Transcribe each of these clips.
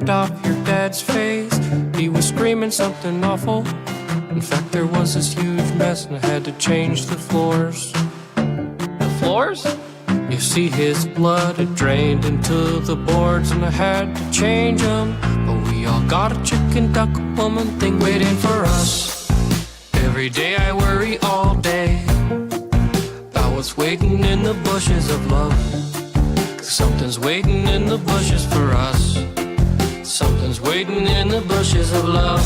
ripped off your dad's face. He was screaming something awful. In fact, there was this huge mess and I had to change the floors. The floors? You see, his blood had drained into the boards and I had to change them. But we all got a chicken duck woman thing waiting for us. Every day I worry all day about what's waiting in the bushes of love. 'Cause something's waiting in the bushes for us. Something's waiting in the bushes of love.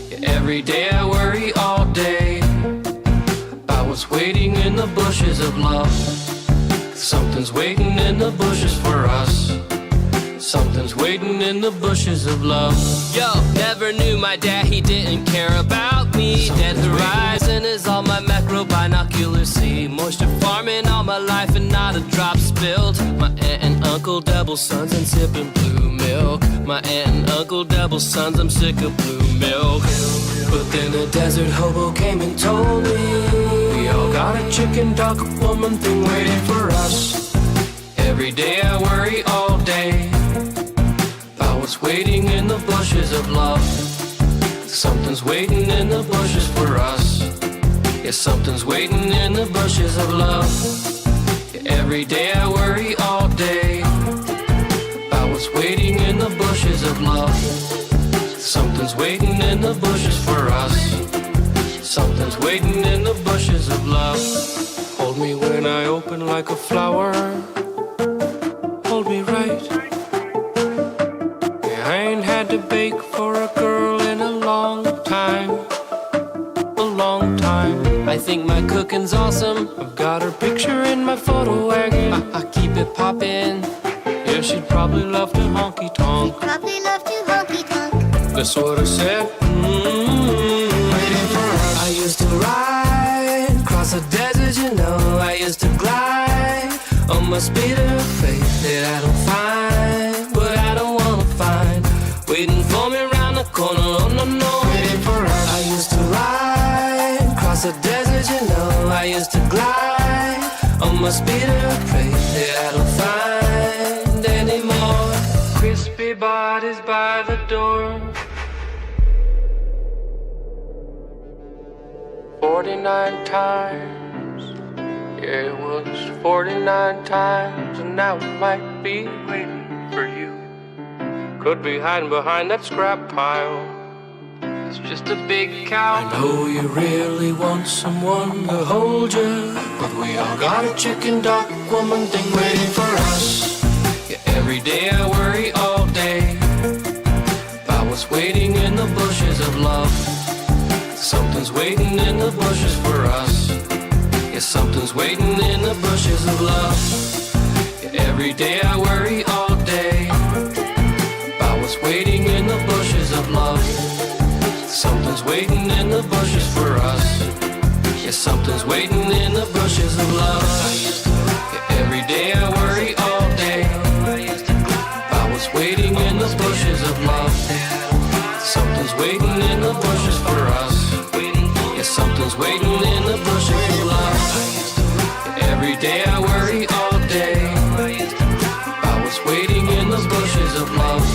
Yeah, every day I worry all day about what's waiting in the bushes of love. Something's waiting in the bushes for us. Something's waiting in the bushes of love. Yo, never knew my dad, he didn't care about me. Dead horizon is all my macro binoculars see. Moisture farming all my life and not a drop spilled. My aunt and uncle double sons and sipping blue milk. My aunt and uncle double sons, I'm sick of blue milk. But then a desert hobo came and told me we all got a chicken duck woman thing waiting for us. Every day I worry all day about what's waiting in the bushes of love. Something's waiting in the bushes for us. Yeah, something's waiting in the bushes of love. Yeah, every day I worry all day about what's waiting in the bushes of love. Something's waiting in the bushes for us. Something's waiting in the bushes of love. Hold me when I open like a flower. Hold me right. Yeah, I ain't had to bake for a girl in a long time. A long time. I think my cooking's awesome. I've got her picture in my photo wagon. I keep it poppin'. Yeah, she'd probably love to honky tonk. She'd probably love to honky tonk. That's what I said. Waiting for us. I used to ride across the desert, you know. I used to glide on my speeder of faith that I don't find, but I don't wanna find. Waiting for me around the corner, oh no, no. Waiting for us. I used to ride across the desert, you know. I used to glide on my speeder of faith that I don't find anymore. Crispy bodies by the door. 49 times, yeah, it was 49 times, and now it might be waiting for you. Could be hiding behind that scrap pile. It's just a big cow. I know you really want someone to hold you, but we all got a chicken duck woman thing waiting for us. Yeah, every day I worry all day about what's waiting in the bushes of love. Something's waiting in the bushes for us. Yeah, something's waiting in the bushes of love. Yeah, every day I worry all day about what's waiting in the bushes of love. Something's waiting in the bushes for us. Yeah, something's waiting in the bushes of love. Yeah, every day I worry all day about what's waiting in the bushes of love. Something's waiting in the bushes for us. Yeah, something's waiting in the bushes of love. Yeah, every day I worry all day about what's waiting in the bushes of love.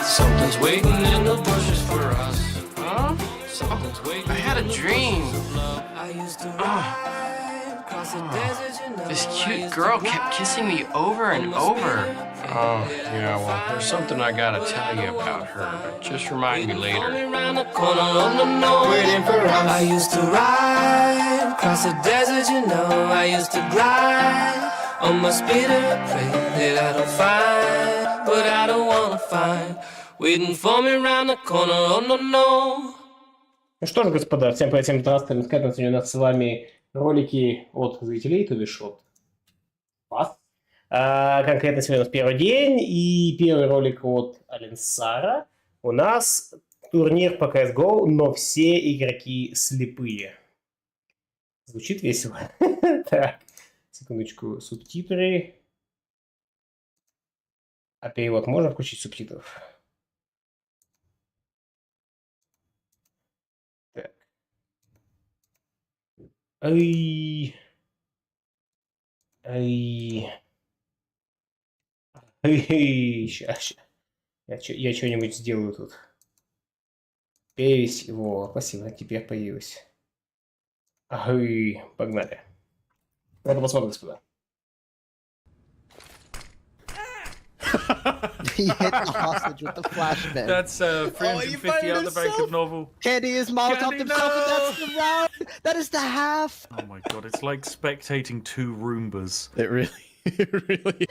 Something's waiting in the bushes for us. Huh? Something's waiting. I had a dream. This cute girl kept kissing me over and over. Oh, yeah, well, there's something I gotta tell you about her, but just remind me later. Waiting for us. I used to ride across the desert, you know. I used to glide on my speeder, pray that I don't find, but I don't wanna find. Waiting for me around the corner, oh no, no. Ну что ж, господа, всем привет, всем 15 скайп, сегодня у нас с вами ролики от зрителей, то бишь от вас. Конкретно сегодня у нас первый день, и первый ролик от Alensar. У нас турнир по CSGO, но все игроки слепые. Звучит весело. Так, секундочку, субтитры. А перевод можно включить субтитров? Так. Ай. Ай. Ай. Сейчас. Я что-нибудь сделаю тут. Перевесь. Во, спасибо, теперь появилась. Ага, погнали. Надо посмотреть, господа. He hit the hostage with the flashbang. That's 350 out the bank of novel. Candy is Molotov Candy, himself, and that's no! the round. That is the half. Oh my god, it's like spectating two Roombas. It really.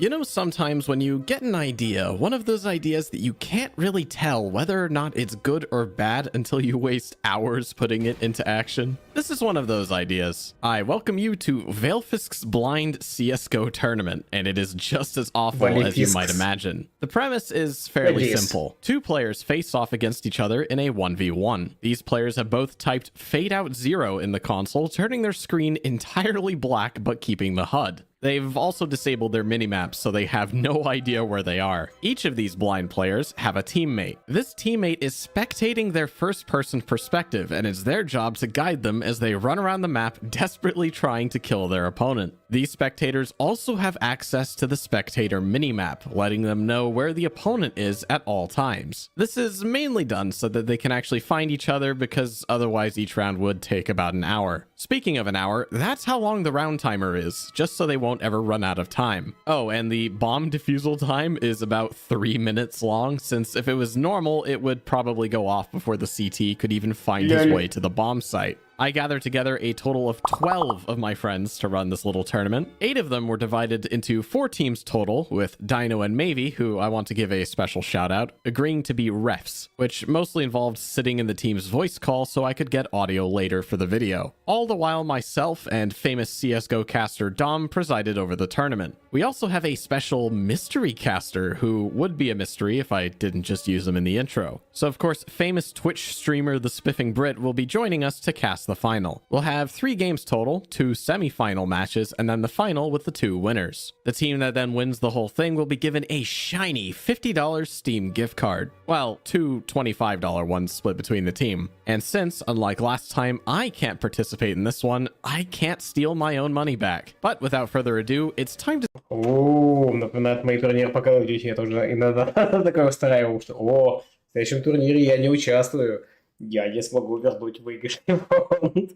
You know, sometimes when you get an idea, one of those ideas that you can't really tell whether or not it's good or bad until you waste hours putting it into action. This is one of those ideas. I welcome you to Valefisk's Blind CSGO tournament, and it is just as awful as you might imagine. The premise is fairly simple. Two players face off against each other in a 1v1. These players have both typed fade out 0 in the console, turning their screen entirely black but keeping the HUD. They've also disabled their minimaps, so they have no idea where they are. Each of these blind players have a teammate. This teammate is spectating their first-person perspective, and it's their job to guide them as they run around the map, desperately trying to kill their opponent. These spectators also have access to the spectator minimap, letting them know where the opponent is at all times. This is mainly done so that they can actually find each other, because otherwise each round would take about an hour. Speaking of an hour, that's how long the round timer is, just so they won't ever run out of time. Oh, and the bomb defusal time is about 3 minutes long, since if it was normal, it would probably go off before the CT could even find his way to the bomb site. I gathered together a total of 12 of my friends to run this little tournament. 8 of them were divided into 4 teams total, with Dino and Mavy, who I want to give a special shout out, agreeing to be refs, which mostly involved sitting in the team's voice call so I could get audio later for the video. All the while myself and famous CSGO caster Dom presided over the tournament. We also have a special mystery caster who would be a mystery if I didn't just use him in the intro. So of course, famous Twitch streamer The Spiffing Brit will be joining us to cast the final. We'll have 3 games total, 2 semi-final matches, and then the final with the 2 winners. The team that then wins the whole thing will be given a shiny $50 Steam gift card. Well, 2 $25 ones split between the team. And since, unlike last time, I can't participate in this one, I can't steal my own money back. But without further ado, it's time to... О, напоминает мои турниры по Call of Duty. Я тоже иногда такое устраивал, что в следующем турнире я не участвую. Я не смогу вернуть выигрышный фонд.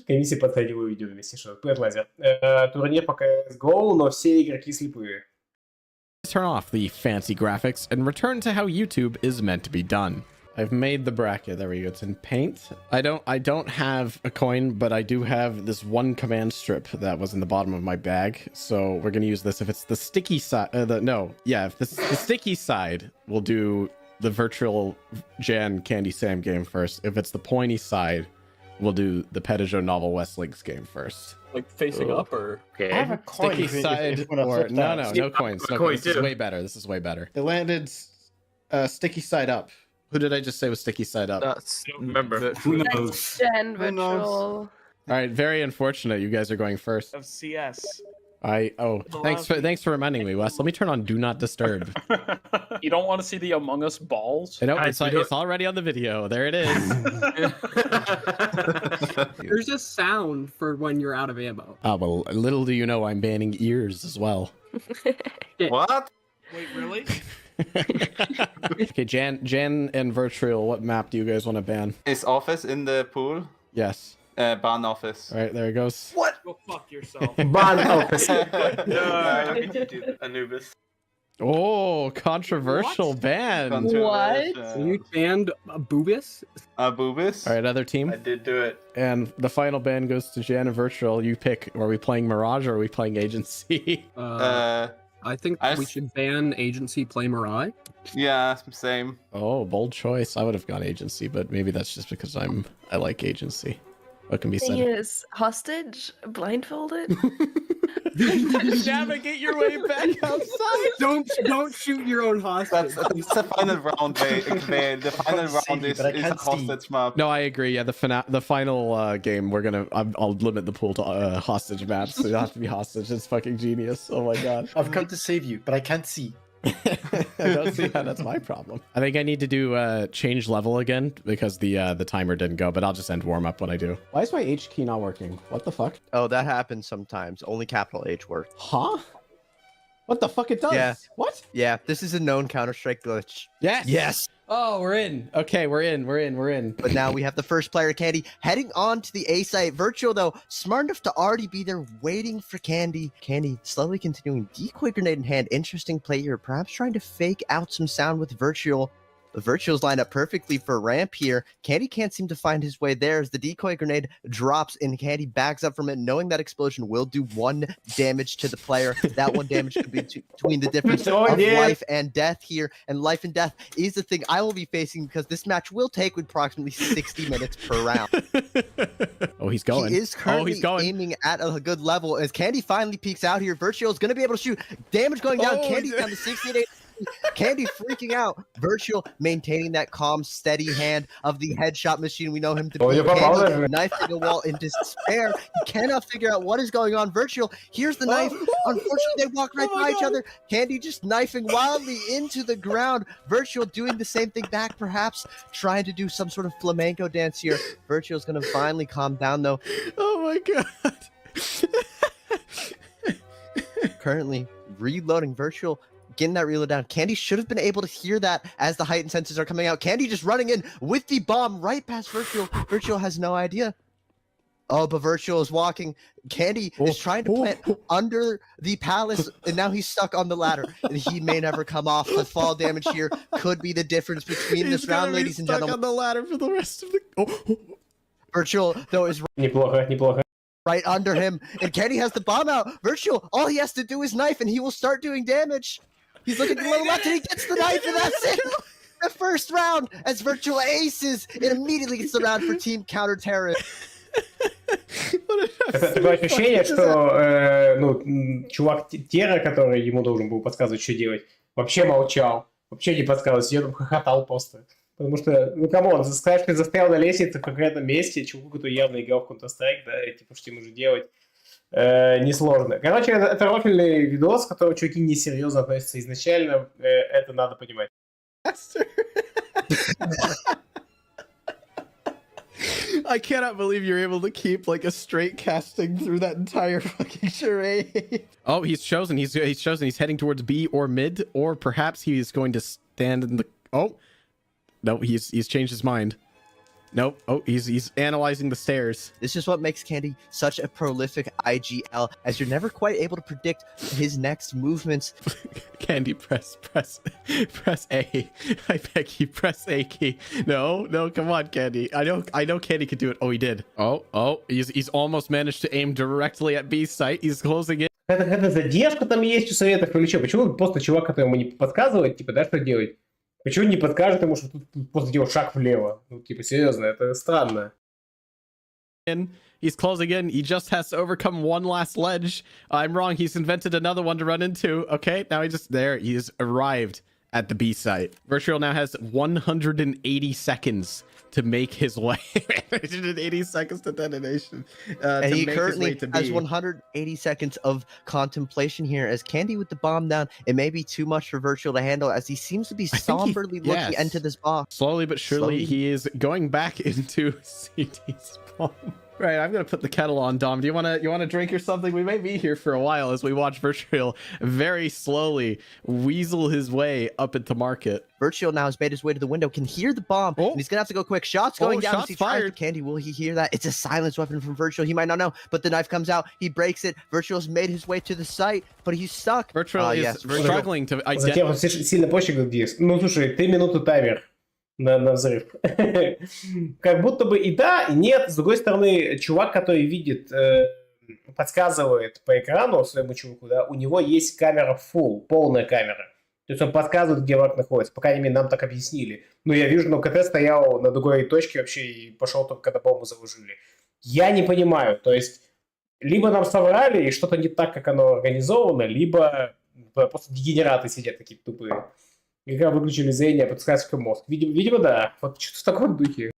Комиссия подходила видео вместе, что Лазер. Турнир по CSGO, но все игроки слепые. Turn off the fancy graphics and return to how YouTube is meant to be done. I've made the bracket. There we go. It's in paint. I don't have a coin, but I do have this one command strip that was in the bottom of my bag. So we're going to use this. If it's the sticky side, if the sticky side, we'll do the virtual Jan Candy Sam game first. If it's the pointy side, we'll do the Pedijo Novel West Links game first. Like facing up or? Okay. I have a coin. Sticky side or no coins. No, this is way better. This is way better. It landed sticky side up. Who did I just say was sticky side up? That's, I don't remember. Who knows? Gen Who knows? virtual. All right, very unfortunate. You guys are going first. Of CS. Thanks for reminding me, Wes. Let me turn on Do Not Disturb. You don't want to see the Among Us balls? I know it's already on the video. There it is. There's a sound for when you're out of ammo. Oh well, little do you know, I'm banning ears as well. What? Wait, really? Okay, Jan and Virtual, what map do you guys want to ban? Is Office in the pool? Yes. Ban Office. All right, there it goes. What? Go fuck yourself. Ban Office. Anubis. Oh, controversial ban. What? So you banned Boobis? Boobis. All right, other team. I did do it. And the final ban goes to Jan and Virtual. You pick. Are we playing Mirage or are we playing Agency? I think we should ban Agency, play Mirai. Yeah, same. Oh, bold choice. I would have gone Agency, but maybe that's just because I like Agency. What can be Thing said? is, hostage, blindfolded. Navigate your way back outside. Don't shoot your own hostage. That's the final round. The final round is a hostage map. No, I agree. Yeah, the final game I'll limit the pool to hostage maps. So you'll have to be hostage. It's fucking genius. Oh my god. I've come to save you, but I can't see. I don't see how that's my problem. I think I need to do change level again because the timer didn't go, but I'll just end warm up when I do. Why is my H key not working? What the fuck? Oh, that happens sometimes. Only capital H works. Huh? What the fuck it does? Yeah. What? Yeah, this is a known Counter-Strike glitch. Yes. Yes. Oh, we're in. Okay, we're in. But now we have the first player, Candy, heading on to the A site. Virtual, though, smart enough to already be there waiting for Candy. Candy slowly continuing, decoy grenade in hand. Interesting play here, perhaps trying to fake out some sound with Virtual. The Virtual's lined up perfectly for ramp here. Candy can't seem to find his way there as the decoy grenade drops and Candy backs up from it, knowing that explosion will do 1 damage to the player. That 1 damage could be between the difference of life and death here. And life and death is the thing I will be facing because this match will take approximately 60 minutes per round. Oh, he's going. He is currently aiming at a good level as Candy finally peeks out here. Virtual is going to be able to shoot. Damage going down. Candy down to 68. Candy freaking out. Virtual maintaining that calm, steady hand of the headshot machine. We know him to be Candy, knifing the wall in despair. He cannot figure out what is going on. Virtual, here's the knife. Unfortunately, they walk right by each other. Candy just knifing wildly into the ground. Virtual doing the same thing back, perhaps trying to do some sort of flamenco dance here. Virtual's going to finally calm down, though. Oh my god. Currently reloading. Virtual getting that reload down. Candy should have been able to hear that as the heightened senses are coming out. Candy just running in with the bomb right past Virtual. Virtual has no idea. Oh, but Virtual is walking. Candy is trying to plant under the palace, and now he's stuck on the ladder. And he may never come off. The fall damage here could be the difference between this round, ladies and gentlemen. On the ladder for the rest of the. Virtual, though, is Неплохо. right under him, and Candy has the bomb out. Virtual, all he has to do is knife, and he will start doing damage. He's looking to the low left, and he gets the knife, and that's it. The first round, as Virtual aces, it immediately gets the round for Team Counter-Terrorist. Такое ощущение, что чувак Тера, который ему должен был подсказывать, что делать, вообще молчал, вообще не подсказывал, сидел там хохотал просто. Потому что, камон, сказать, что ты застрял на лестнице в конкретном месте, чуваку, который явно играл в Counter-Strike, да, и типа, что ему же делать, несложно. Короче, это рофильный видос, к которому чуваки несерьезно относятся изначально, это надо понимать. I cannot believe you're able to keep like a straight casting through that entire fucking charade. Oh, he's chosen. He's chosen. He's heading towards B or mid, or perhaps he is going to stand in the. Oh, no, he's changed his mind. Nope. Oh, he's analyzing the stairs. This is what makes Candy such a prolific IGL, as you're never quite able to predict his next movements. Candy, press A. I beg you, press A key. No, come on, Candy. I know Candy could do it. Oh, he did. Oh, he's almost managed to aim directly at B site. He's closing it. Какая-то задержка там есть у советов или что? Почему просто чувак, который ему не подсказывает, типа, да, что делать? Почему не подскажет ему, что тут просто делать шаг влево? Ну, типа, серьезно, это странно. He's closing in. He just has to overcome one last ledge. I'm wrong. He's invented another one to run into. Okay, now he's arrived at the B site. Virtual now has 180 seconds to make his way. 180 seconds to detonation. And he currently has 180 seconds of contemplation here as Candy with the bomb down. It may be too much for Virtual to handle as he seems to be somberly looking into this box. Slowly but surely, he is going back into CD's bomb. Right, I'm gonna put the kettle on, Dom. Do you wanna drink or something? We may be here for a while as we watch Virtual very slowly weasel his way up into market. Virtual now has made his way to the window, can hear the bomb, and he's gonna have to go quick. Shots going down. Shots fired. Candy, will he hear that? It's a silence weapon from Virtual. He might not know, but the knife comes out. He breaks it. Virtual's made his way to the site, but he's stuck. Virtual is struggling to identify. Затем он сильно позже говорит, ну слушай, 3 минуты таймер на взрыв. Как будто бы и да, и нет. С другой стороны, чувак, который видит, подсказывает по экрану своему чуваку, да, у него есть камера full, полная камера. То есть он подсказывает, где враг находится. По крайней мере, нам так объяснили. Но я вижу, но КТ стоял на другой точке вообще и пошел только, когда бомбу заложили. Я не понимаю. То есть, либо нам соврали, и что-то не так, как оно организовано, либо просто дегенераты сидят такие тупые. Когда выключили зрение, подсказка мозг. Видимо, да. Вот что-то в таком духе.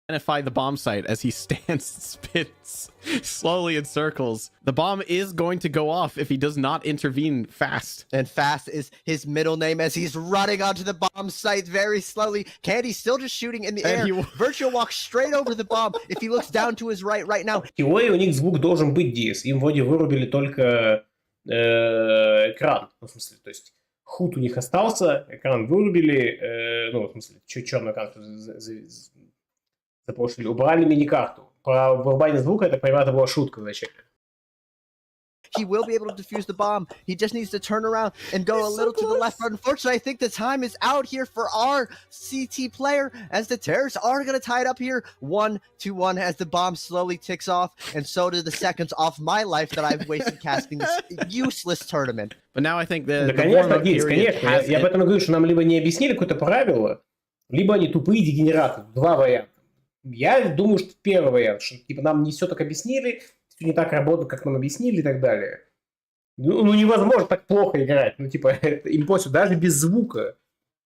Identify the bomb site as he stands and spins slowly in circles. The bomb is going to go off if he does not intervene fast. And fast is his middle name as he's running onto the bomb site very slowly. Candy still just shooting in the air. Virtual walks straight over the bomb. If he looks down to his right now. В теории у них звук должен быть здесь. Им вроде вырубили только экран. Ну, в смысле, то есть худ у них остался, экран вырубили, ну, в смысле, черную карту запрошили, убрали мини-карту. Про вырубание звука, это, понимаю, это была шутка вначале. He will be able to defuse the bomb. He just needs to turn around and go a little to the left. But unfortunately, I think the time is out here for our CT player as the terrorists are going to tie it up here. 1-1 as the bomb slowly ticks off. And so do the seconds off my life that I've wasted casting this useless tournament. But now I think the конечно, Гейс, конечно. Я об этом и говорю, что нам либо не объяснили какое-то правило, либо они тупые дегенераты. Два варианта. Я думаю, что первый вариант, что типа нам не все так объяснили, все не так работает, как нам объяснили и так далее. Ну невозможно так плохо играть. Ну, типа, импостер, даже без звука.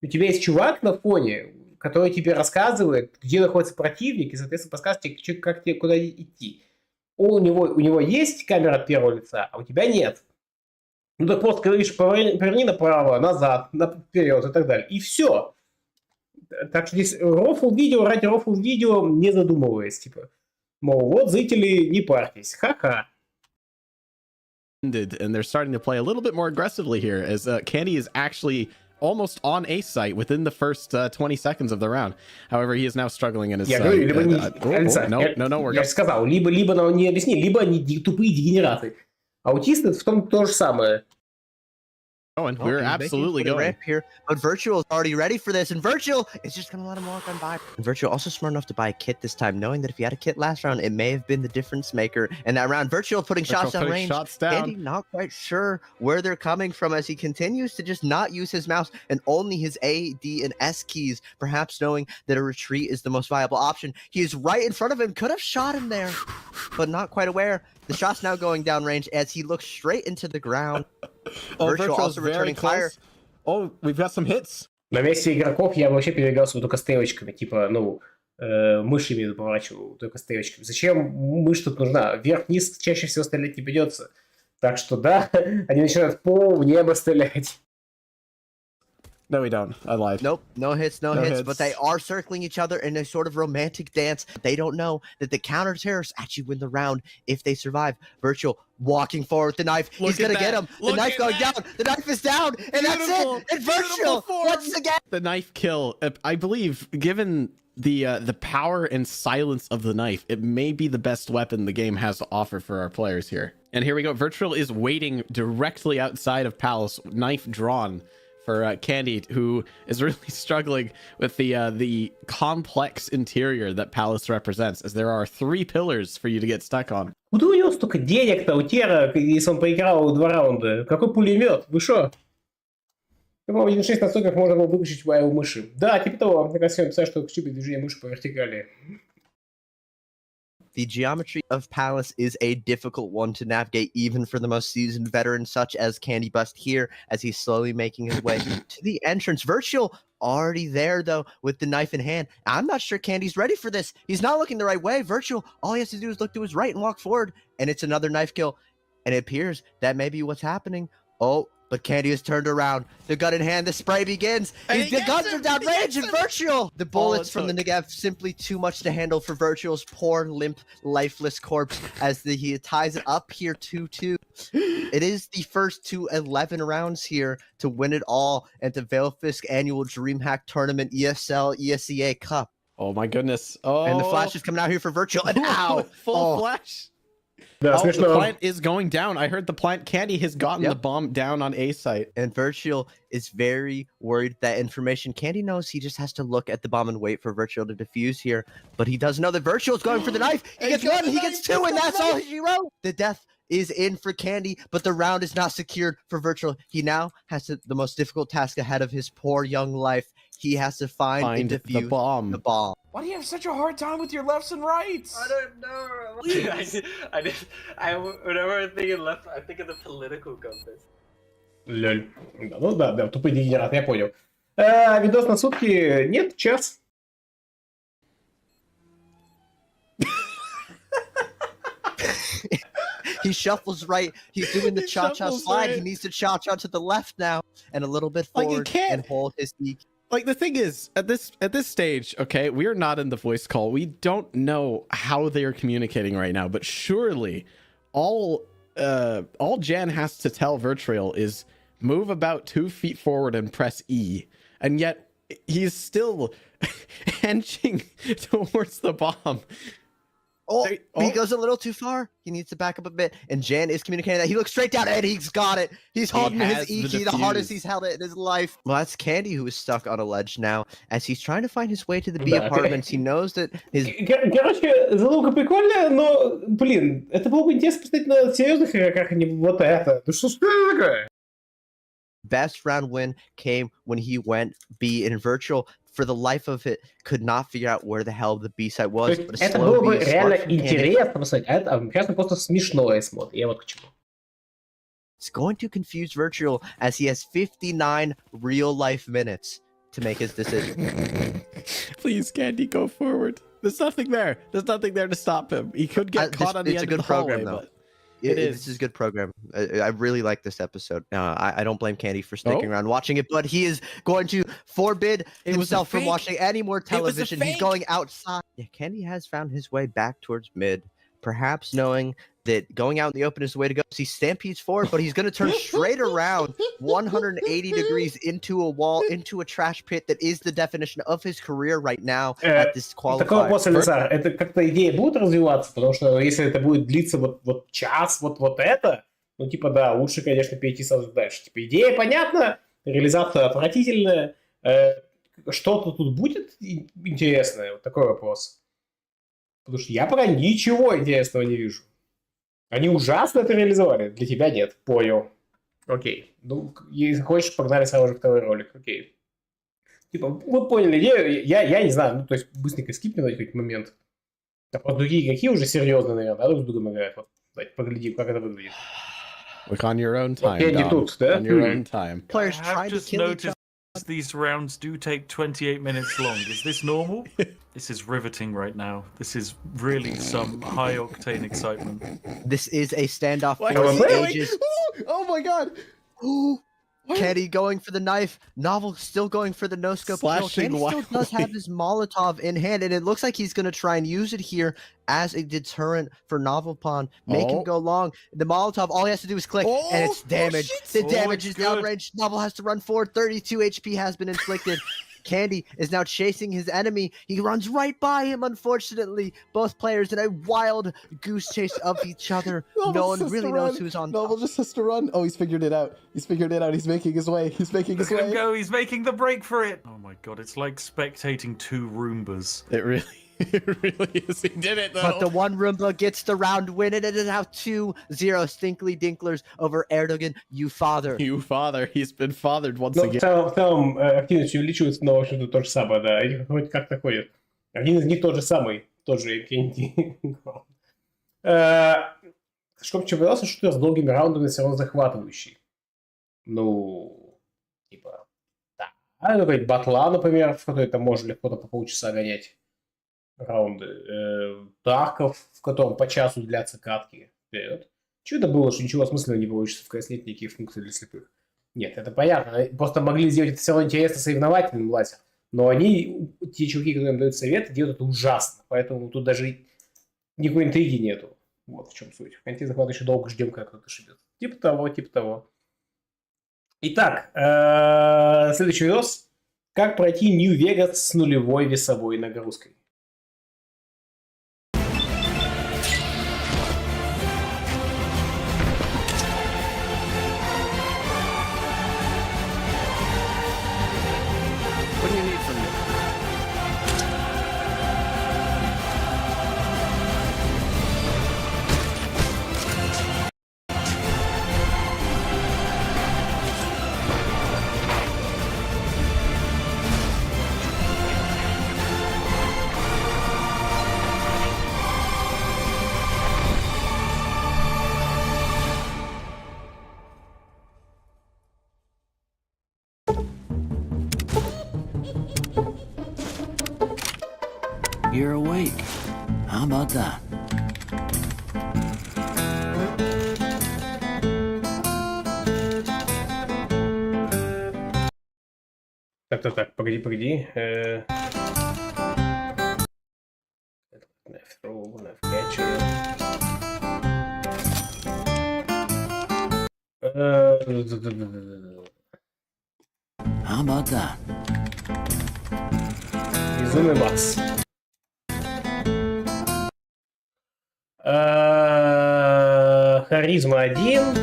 У тебя есть чувак на фоне, который тебе рассказывает, где находится противник, и, соответственно, подсказывает тебе, как тебе куда идти. У него есть камера от первого лица, а у тебя нет. Ну, так просто говоришь, поверни направо, назад, вперед и так далее. И все. Так что здесь рофл видео ради рофл видео, не задумываясь, типа. Мол, вот зрители, не парьтесь. Ха-ха. And they're starting to play a little bit more aggressively here as Candy is actually almost on ace site within the first 20 seconds of the round. However, he is now struggling in his... Я говорю, либо не... No, я же сказал, либо нам не объяснили, либо они тупые дегенераты. Аутисты в том то же самое. We're absolutely going here, but Virtual is already ready for this, and Virtual is just gonna let him walk on by. And Virtual also smart enough to buy a kit this time, knowing that if he had a kit last round, it may have been the difference maker. And that round, Virtual putting shots down range. Andy not quite sure where they're coming from as he continues to just not use his mouse and only his A, D, and S keys, perhaps knowing that a retreat is the most viable option. He is right in front of him, could have shot him there, but not quite aware. The shot's now going down range as he looks straight into the ground. Virtual also returning fire. Oh, we've got some hits. На месте игроков я вообще передвигался только стрелочками, типа, мышь имею в виду поворачивал, только стрелочками. Зачем мышь тут нужна? Вверх-вниз чаще всего стрелять не придется. Так что да, они начинают в пол, в небо стрелять. No, we don't. I lied. Nope, no hits, but they are circling each other in a sort of romantic dance. They don't know that the counter-terrorists actually win the round if they survive. Virtual walking forward with the knife. He's going to get him. The knife going down. The knife is down. And that's it. And Virtual, once again. The knife kill, I believe, given the power and silence of the knife, it may be the best weapon the game has to offer for our players here. And here we go. Virtual is waiting directly outside of Palace, knife drawn, for Candy, who is really struggling with the complex interior that Palace represents, as there are 3 pillars for you to get stuck on. Куда у него столько денег-то, у Тера, если он проиграл 2 раунда? Какой пулемет? Вы шо? По-моему, 1.6 настойках можно было выключить у мыши. Да, типа того. Я красиво написал, что чипит движение мыши по вертикали. The geometry of Palace is a difficult one to navigate, even for the most seasoned veteran such as Candy Bust here, as he's slowly making his way to the entrance. Virtual already there, though, with the knife in hand. I'm not sure Candy's ready for this. He's not looking the right way. Virtual, all he has to do is look to his right and walk forward, and it's another knife kill. And it appears that may be what's happening. Oh, but Candy has turned around. The gun in hand, the spray begins. The guns are down range and Virtual. The bullets from the Negev simply too much to handle for Virtual's poor, limp, lifeless corpse as he ties it up here 2-2. It is the first to 11 rounds here to win it all at the Veilfisk Annual DreamHack Tournament ESL ESEA Cup. Oh my goodness. Oh. And the flash is coming out here for Virtual. And ow! Full flash. Да, the plant is going down. I heard the plant. Candy has gotten the bomb down on A site. And Virtual is very worried that information. Candy knows he just has to look at the bomb and wait for Virtual to defuse here. But he does know that Virtual is going for the knife. He gets 1, he gets 2, and that's all he wrote. The death is in for Candy, but the round is not secured for Virtual. He now has the most difficult task ahead of his poor young life. He has to find and defuse the bomb. Why do you have such a hard time with your lefts and rights? I don't know. Whenever I think of left, I think of the political compass. Лёль. Ну да, тупой дегенерат, я понял. Видос на сутки? Нет, час. He shuffles right. He's doing the cha-cha slide. Right. He needs to cha-cha to the left now and a little bit forward and hold his sneak. Like, the thing is, at this stage, okay, we are not in the voice call. We don't know how they are communicating right now, but surely all all Jan has to tell Virtual is move about 2 feet forward and press E, and yet he's still henching towards the bomb. He goes a little too far. He needs to back up a bit. And Jan is communicating that. He looks straight down and he's got it. He's holding his E key the hardest he's held it in his life. Well, that's Candy who is stuck on a ledge now as he's trying to find his way to the B apartments. He knows that his... Короче, залука прикольная, но, блин, это было бы интересно посмотреть на серьезных игроках, а не вот это. Ну что ж это такое? Best round win came when he went B in Virtual. For the life of it, could not figure out where the hell the B side was. But это было бы реально интересно посмотреть, а это сейчас просто смешное смотрит. Я вот к чему. It's going to confuse Virtual as he has 59 real life minutes to make his decision. Please, Candy, go forward. There's nothing there. There's nothing there to stop him. He could get caught on the end of the hallway, but... This is a good program. I really like this episode. I don't blame Candy for sticking around watching it, but he is going to forbid himself from watching any more television. He's going outside. Yeah, Candy has found his way back towards mid, perhaps knowing that going out in the open is the way to go. He stampedes forward, but he's going to turn straight around 180 degrees into a wall, into a trash pit that is the definition of his career right now at this qualifier. Такой вопрос, Alensar. Это как-то идея будет развиваться? Потому что если это будет длиться вот час, вот это, ну типа да, лучше, конечно, перейти сразу дальше. Типа идея понятна, реализация отвратительная. Что-то тут будет интересное? Вот такой вопрос. Потому что я пока ничего интересного не вижу. Они ужасно это реализовали. Для тебя нет. Понял. Окей. Ну, если хочешь, погнали сразу же второй ролик. Окей. Типа, вы поняли идею. Я не знаю. Ну, то есть, быстренько скипнем на какой-то момент. А вот другие какие уже серьезные, наверное, друг с другом играют. Вот, давайте поглядим, как это выглядит. Look on your own time, Dom. Тут, да? On your own time. Players trying to kill each other. These rounds do take 28 minutes long. Is this normal? This is riveting right now. This is really some high-octane excitement. This is a standoff for the ages. Oh my god! Candy going for the knife. Novel still going for the no-scope kill. Candy still does have his Molotov in hand, and it looks like he's going to try and use it here as a deterrent for Novel Pawn. Make him go long. The Molotov, all he has to do is click, and it's damage. The damage is downrange. Novel has to run forward. 32 HP has been inflicted. Candy is now chasing his enemy. He runs right by him, unfortunately. Both players in a wild goose chase of each other. No one really knows who's on top. Novel just has to run. Oh, he's figured it out. He's figured it out. He's making his way. He's making his way. Look at him go. He's making the break for it. Oh my god, it's like spectating 2 Roombas. It really is. He did it, though. But the one Roomba gets the round win, and it is now 2-0 Stinkly Dinklers over Erdogan. You father. You father. He's been fathered once Ну, again. в целом активность увеличивается, но, в общем-то, то же самое, да. Они хоть как-то ходят. Один из них тот же самый, тоже Кенди. Что понравился, что с долгими раундами все равно захватывающий. Ну, типа, да. Какой-нибудь батла, например, в которой там можно легко по полчаса гонять раунды. Дарков, в котором по часу длятся катки. Вперед. Чудо было, что ничего осмысленного не получится вкреслить никакие функции для слепых. Нет, это понятно. Просто могли сделать это все равно интересно соревновательным лазер. Но они, те чуваки, которые им дают советы, делают это ужасно. Поэтому тут даже никакой интриги нету. Вот в чем суть. В конце захвата еще долго ждем, как кто-то ошибется. Типа того, типа того. Итак, следующий видос. Как пройти Нью-Вегас с нулевой весовой нагрузкой. You're awake. How about that? Так, погоди. Throw, catcher. How about that? Безумный Макс. Харизма 1.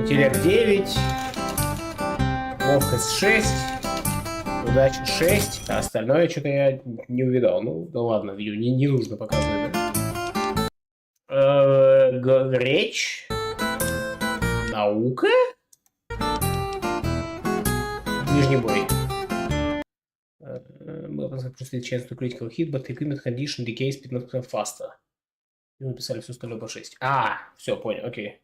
Интеллект 9. Ловкость 6. Удача 6. А остальное что-то я не увидал. Ну, да ладно, не нужно показывать, да? Речь. Наука. Нижний бой. Мы просто часто critical hit, but equipment condition decays 15% faster. И написали все остальное по 6. Все, понял, окей.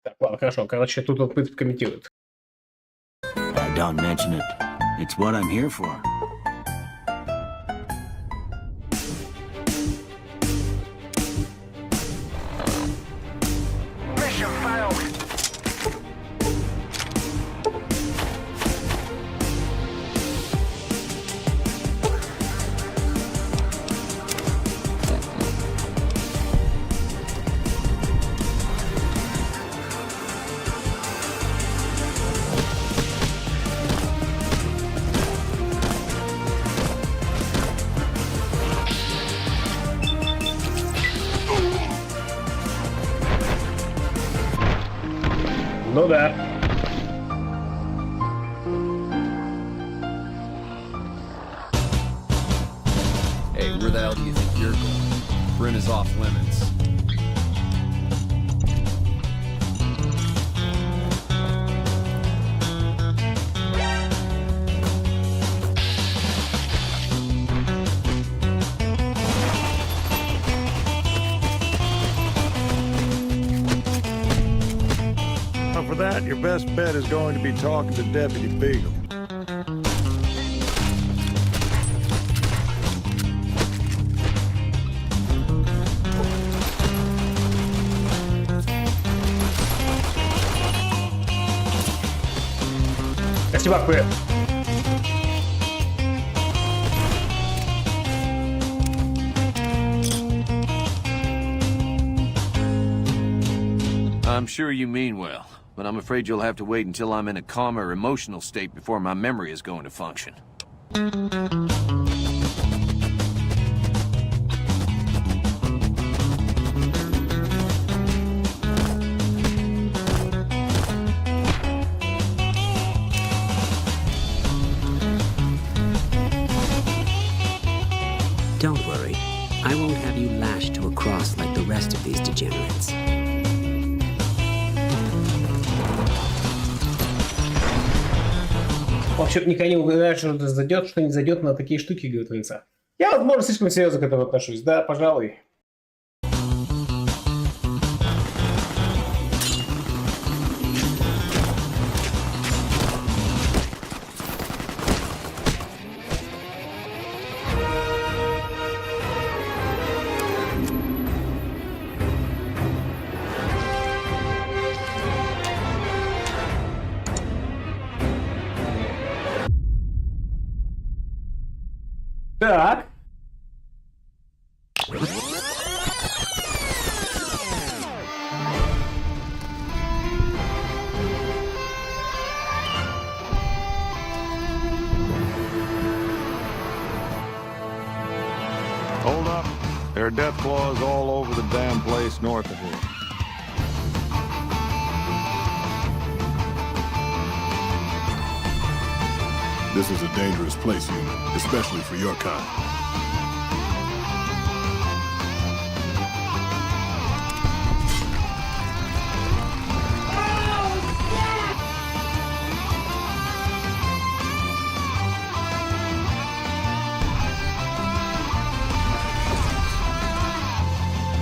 Так, ладно, хорошо. Короче, тут вот комментирует. Don't mention it. It's what I'm here for. Mission failed. Ну да. Hey, where the hell do you think you're going? Bryn is off limits. For that, your best bet is going to be talking to Deputy Beagle. Спасибо, Куэ. I'm sure you mean well, but I'm afraid you'll have to wait until I'm in a calmer emotional state before my memory is going to function. Don't worry. I won't have you lashed to a cross like the rest of these degenerates. Вообще никогда не угадаешь, что зайдет, что не зайдет на такие штуки, говорит Alensar. Я, возможно, слишком серьезно к этому отношусь. Да, пожалуй. Так. Hold up. There are death claws all over the damn place north of here. This is a dangerous place, human, especially for your kind.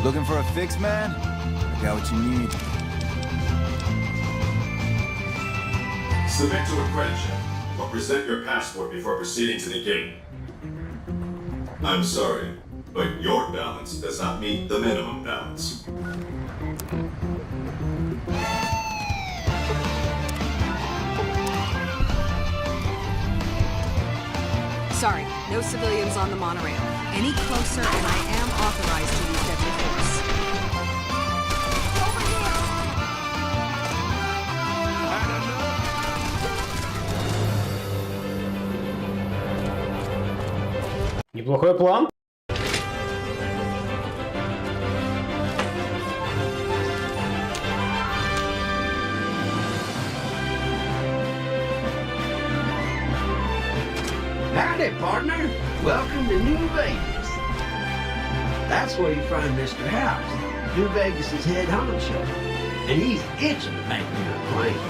Looking for a fix, man? I got what you need. Submit to a credit check, or present your passport before proceeding to the gate. I'm sorry, but your balance does not meet the minimum balance. Sorry, no civilians on the monorail. any closer, and I am authorized to use deadly force. Неплохой план. Howdy, partner. Welcome to New Vegas. That's where you find Mr. House, New Vegas' head honcho. And he's itching to make me a plane.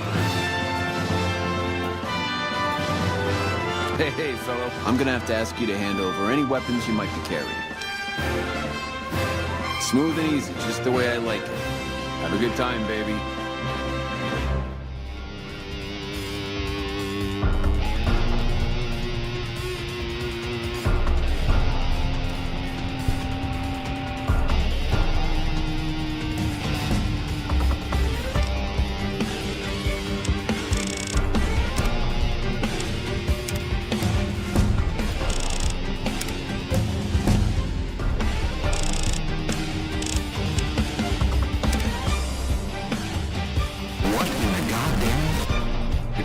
Hey, fellow. I'm gonna have to ask you to hand over any weapons you might be carrying. Smooth and easy, just the way I like it. Have a good time, baby.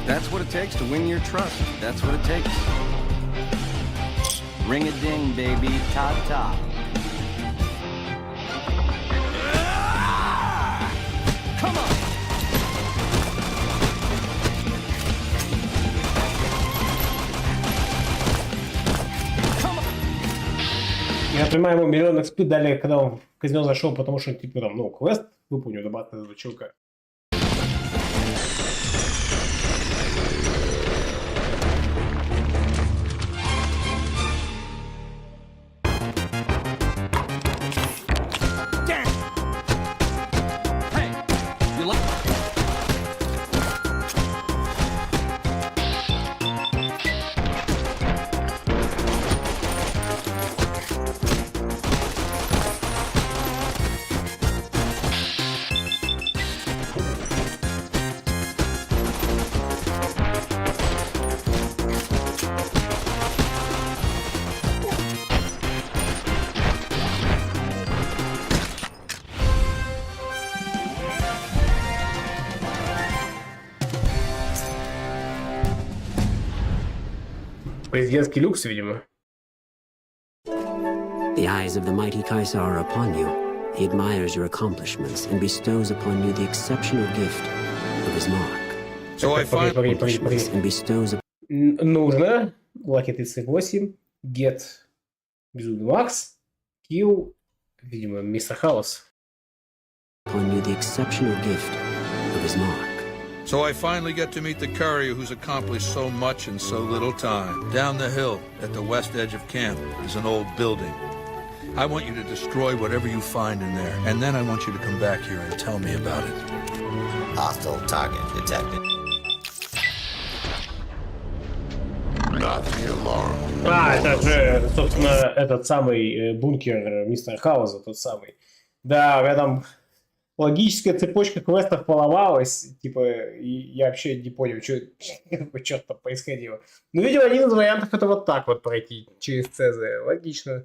That's what it takes to win your trust. That's what it takes. Ring a ding, baby. Ta-ta. Come on. Я понимаю, ему миллион XP дали, когда он в казино зашел, потому что, типа, там, ну, квест выполнил, добавить этого чувака. Президентский люкс, видимо. The eyes of the mighty Caesar are upon you. He admires your accomplishments and bestows upon you the exceptional gift of his mark. So I find and bestows нужно Lucky 38, Get Безумный Макс, Kill, видимо, Мистер Хаус. Upon you the exceptional gift of his mark. So I finally get to meet the courier who's accomplished so much in so little time. Down the hill, at the west edge of camp, is an old building. I want you to destroy whatever you find in there, and then I want you to come back here and tell me about it. Hostile target detected. Not the alarm. Это же, собственно, этот самый бункер мистера Хауза, тот самый. Да, у меня там логическая цепочка квестов поломалась, типа, и я вообще не понял, что там происходило. Ну, видимо, один из вариантов это вот так вот пройти через ЦЗ. Логично.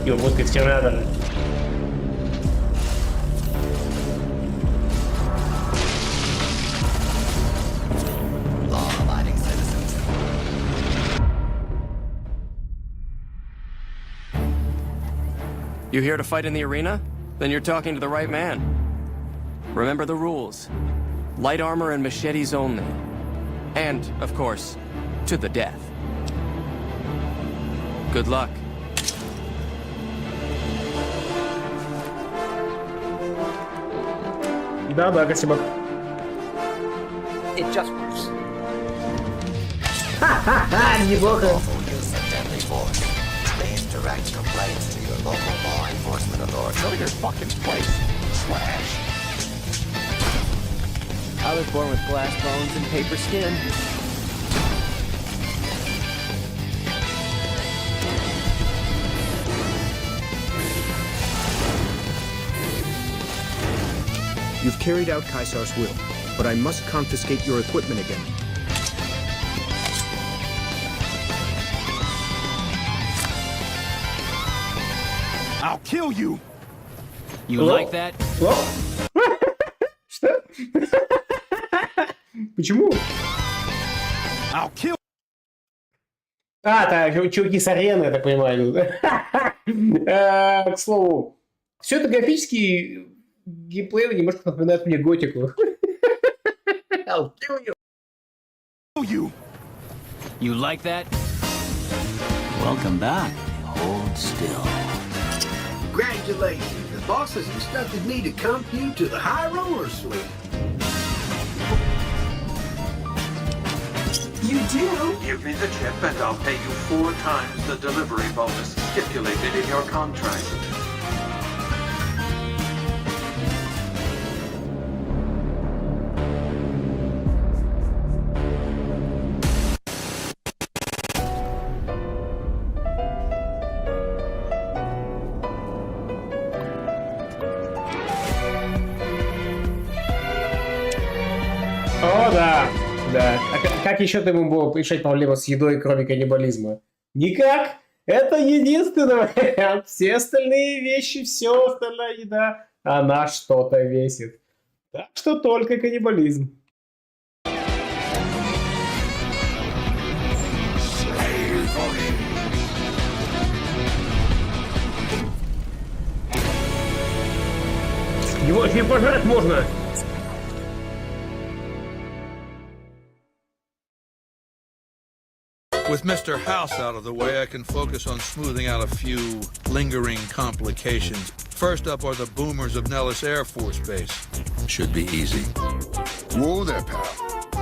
Ёбутка терминатора. You here to fight in the arena? Then you're talking to the right man. Remember the rules. Light armor and machetes only. And, of course, to the death. Good luck. Да, спасибо. It just works. Ха-ха-ха, неплохо. Direct complaints to your local law enforcement authority. Show your fucking place. Slash. I was born with glass bones and paper skin. You've carried out Caesar's will. but I must confiscate your equipment again. I'll kill you! You like that? Что? Почему? I'll kill. Так, чуваки с арены, я так понимаю. К слову, все это графический геймплей немножко напоминает мне готику. I'll kill you. You like that? Welcome back. Hold still. Congratulations. The boss has instructed me to come you to the High Roller Suite. You do? Give me the chip and I'll pay you 4 times the delivery bonus stipulated in your contract. О, да, да. А как еще ты ему было решать проблему с едой, кроме каннибализма? Никак. Это единственный вариант. Все остальные вещи, все остальная еда, она что-то весит. Так что только каннибализм. Его не пожрать можно. With Mr. House out of the way, I can focus on smoothing out a few lingering complications. First up are the boomers of Nellis Air Force Base. Should be easy. Whoa there, pal.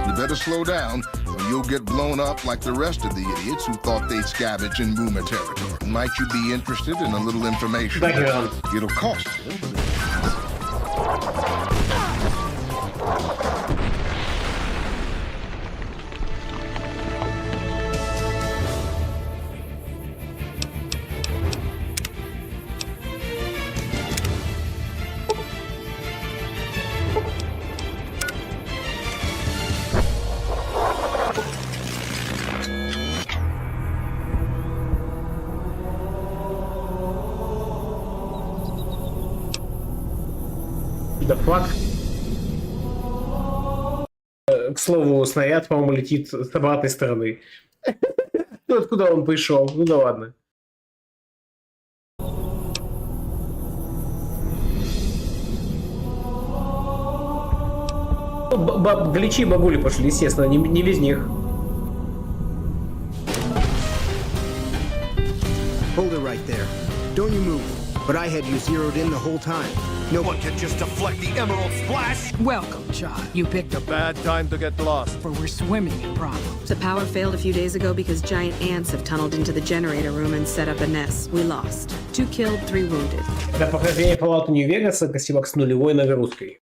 You better slow down, or you'll get blown up like the rest of the idiots who thought they'd scavenge in boomer territory. Might you be interested in a little information? It'll cost you. Да фак. К слову, снаряд, по-моему, летит с обратной стороны. Ну, откуда он пришел? Ну да ладно. Гличи бабули пошли, естественно, не без них. Hold it right there. Don't you move. But I had you zeroed in the whole time. No one can just deflect the emerald splash. Welcome, child. You picked a Bad time to get lost. for we're swimming in problems. The power failed a few days ago because giant ants have tunneled into the generator room and set up a nest. We lost. 2 killed, 3 wounded. До прохождения Fallout New Vegas косевок с нулевой нагрузкой.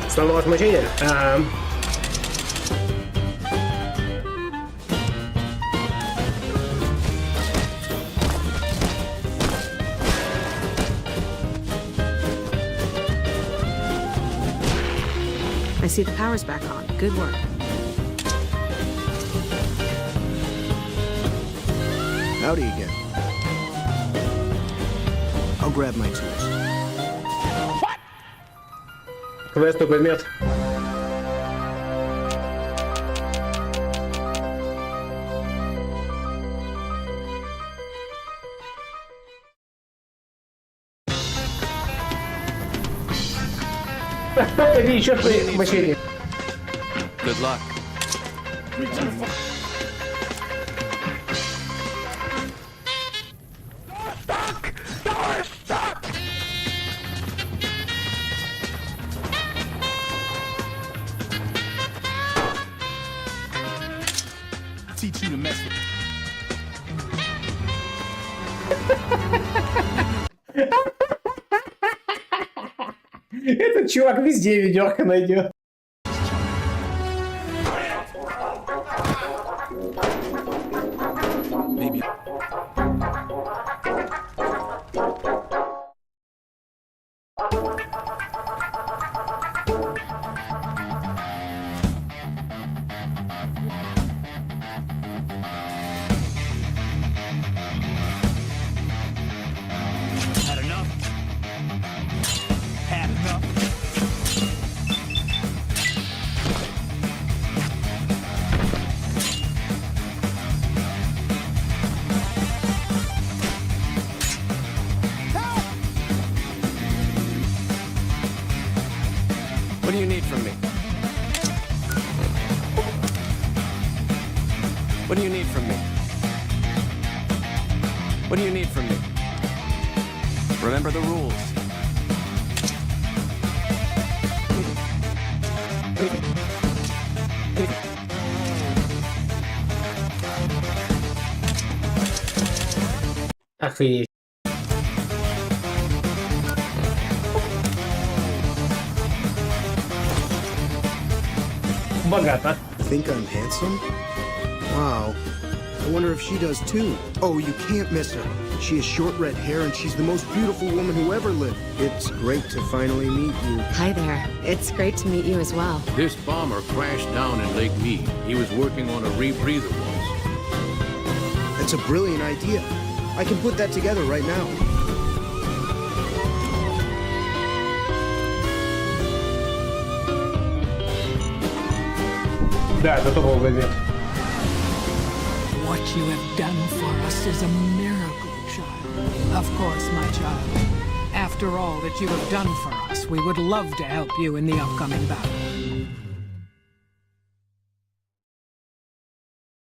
Снова возмущение? I see the power's back on. Good work. Howdy again. I'll grab my tools. Квест предмет. Иди еще в мачете. Good luck. Teach you to mess with. Этот чувак везде ведерко найдет. Maybe. Had enough? Had enough? What do you need from me? What do you need from me? What do you need from me? Remember the rules. Охренеть. Богато. Think I'm handsome? Wow. I wonder if she does too. Oh, you can't miss her. She has short red hair and she's the most beautiful woman who ever lived. It's great to finally meet you. Hi there. It's great to meet you as well. This bomber crashed down in Lake Mead. He was working on a rebreather once. That's a brilliant idea. I can put that together right now. Да, готово в What you have done for us is a miracle, child. Of course, my child. After all that you have done for us, we would love to help you in the upcoming battle.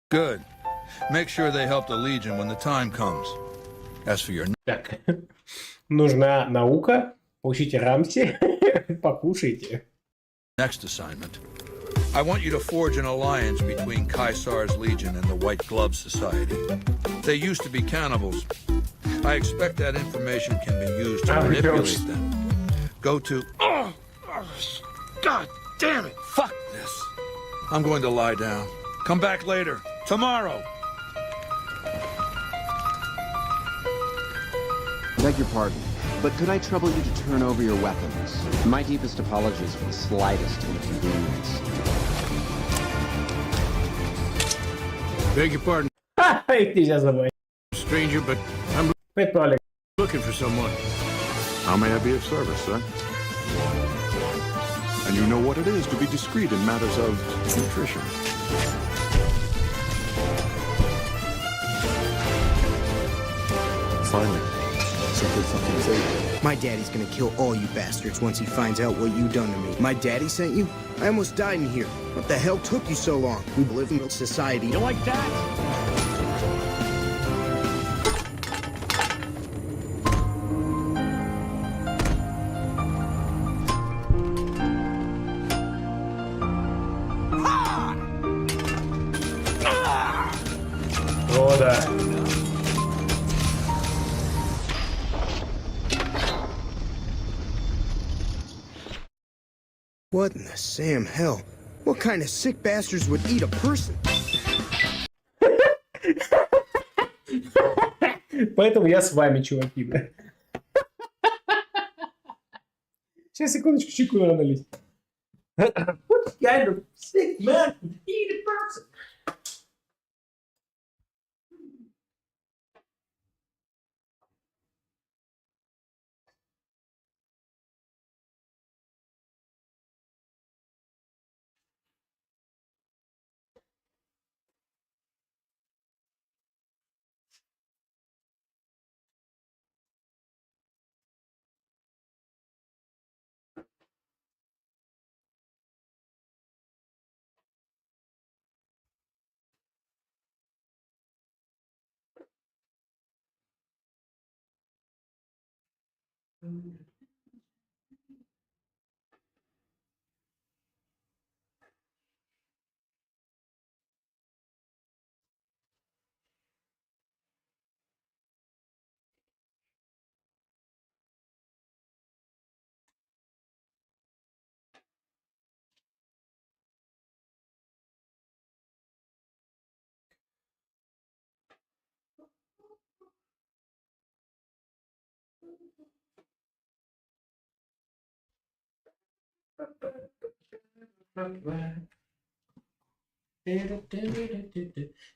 Good. Make sure they help the Legion when the time comes. As for your... Так, нужна наука. Учите Рамси. Покушайте. Next assignment. I want you to forge an alliance between Caesar's Legion and the White Glove Society. They used to be cannibals. I expect that information can be used to manipulate them. Go to... Oh, God damn it! Fuck this! I'm going to lie down. Come back later. Tomorrow! Beg your pardon, but could I trouble you to turn over your weapons? My deepest apologies for the slightest inconvenience. Beg your pardon, Их нельзя забыть. stranger, but I'm Толик. looking for someone. How may I be of service, sir? And you know what it is to be discreet in matters of nutrition. Finally, something fucking safe. My daddy's gonna kill all you bastards once he finds out what you done to me. My daddy sent you? I almost died in here. What the hell took you so long? We live in a society. You like that? О, да. What in the Sam hell? What kind of sick bastards would eat a person? Поэтому я с вами, чуваки, да. Сейчас, секундочку, чайку надо налить. What kind of sick man would eat a person?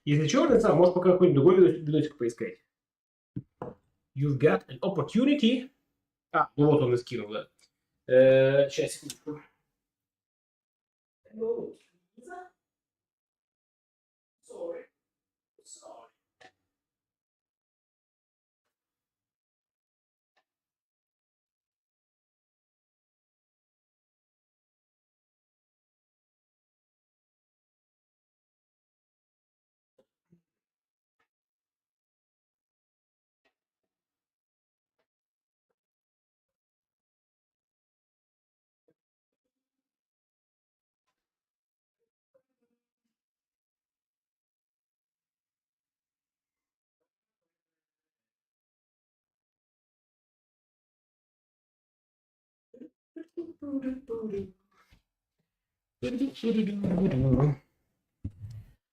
Если что, Alensar, может пока какой-нибудь другой видосик поискать. You've got an opportunity. А, ну вот он и скинул, да. Сейчас, секундочку. Sorry.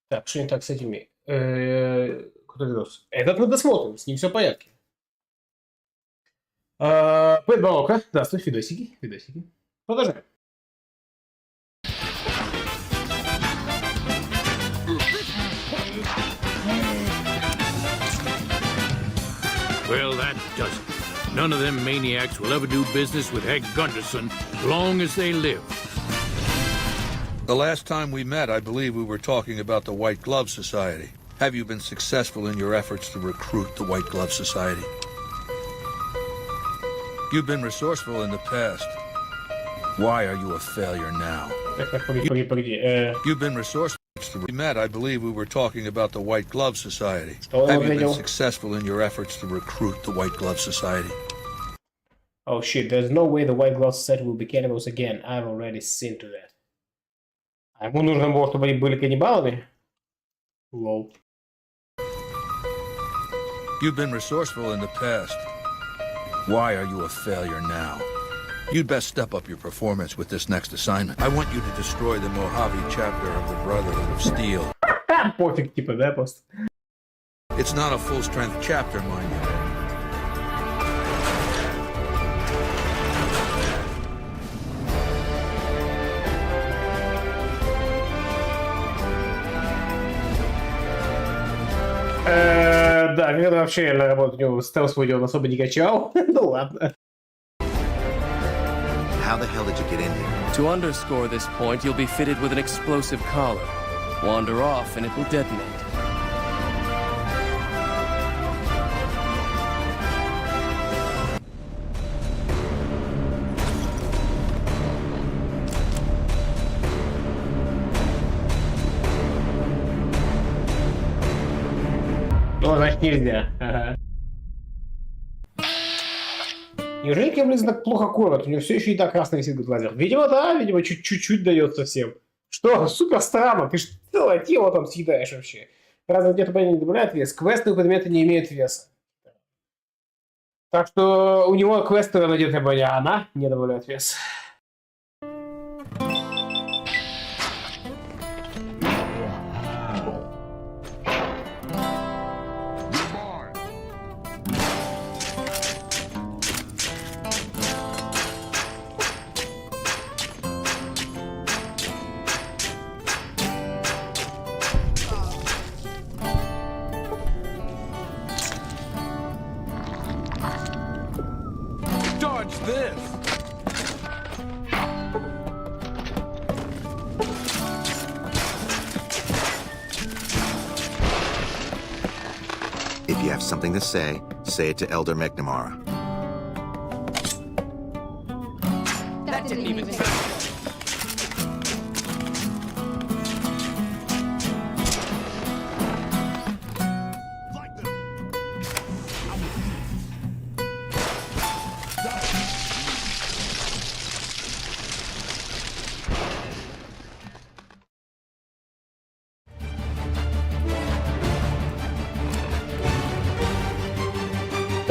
Так, что не так с этими? Кто видос? Этот мы досмотрим, с ним все в порядке. Пэт Барока, здравствуй, видосики. Продолжаем. Well, that does it. None of them maniacs will ever do business with Heg Gunderson long as they live. The last time we met, I believe we were talking about the White Glove Society. Have you been successful in your efforts to recruit the White Glove Society? You've been resourceful in the past. Why are you a failure now? You've been resourceful. We met, I believe we were talking about the White Glove Society. Have you been successful in your efforts to recruit the White Glove Society? Oh shit, there's no way the White Glove Society will be cannibals again. I've already seen to that. А ему нужно было, чтобы они были каннибалами? Лол. You've been resourceful in the past. Why are you a failure now? You'd best step up your performance with this next assignment. I want you to destroy the Mojave chapter of the Brotherhood of Steel. Пофиг, типа, да, просто. It's not a full-strength chapter, mind you. Да, мне вообще реально работать у него стелс он особо не качал. Ну ладно. How the hell did you get in here? To underscore this point, you'll be fitted with an explosive collar. Wander off and it will detonate. Ну, значит, нельзя. Ага. Неужели Кемблин так плохо кормят? У него все еще и так красный висит лазер. Видимо, да, видимо, чуть-чуть дает совсем. Что? Супер странно. Ты что, целое тело там съедаешь вообще. Разве где-то не добавляет вес? Квесты у предмета не имеют веса. Так что у него квесты надеты броня, а она не добавляет вес. If you have something to say it to Elder McNamara. That didn't even count.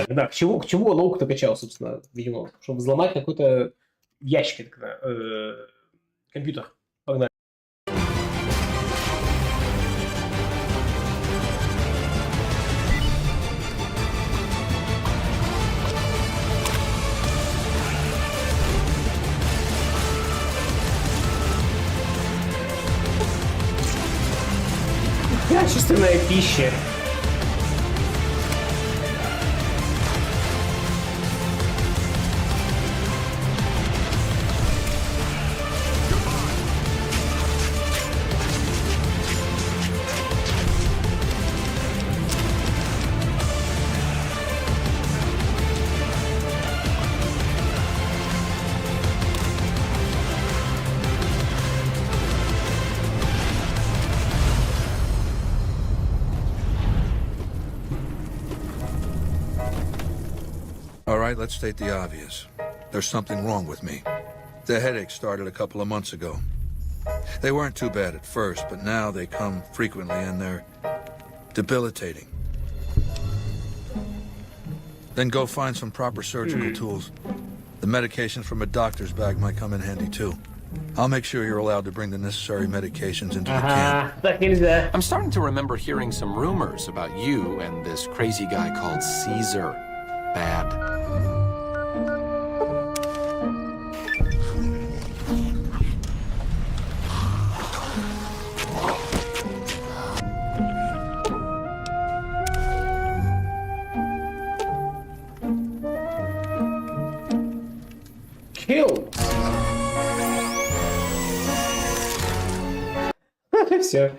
Да, к чему лоук-то качал, собственно, видимо, чтобы взломать какой-то ящик, компьютер. Погнали. Качественная пища. All right, let's state the obvious. There's something wrong with me. The headaches started a couple of months ago. They weren't too bad at first, but now they come frequently and they're debilitating. Then go find some proper surgical tools. The medication from a doctor's bag might come in handy too. I'll make sure you're allowed to bring the necessary medications into the camp. I'm starting to remember hearing some rumors about you and this crazy guy called Caesar. Bad. Kill. Все.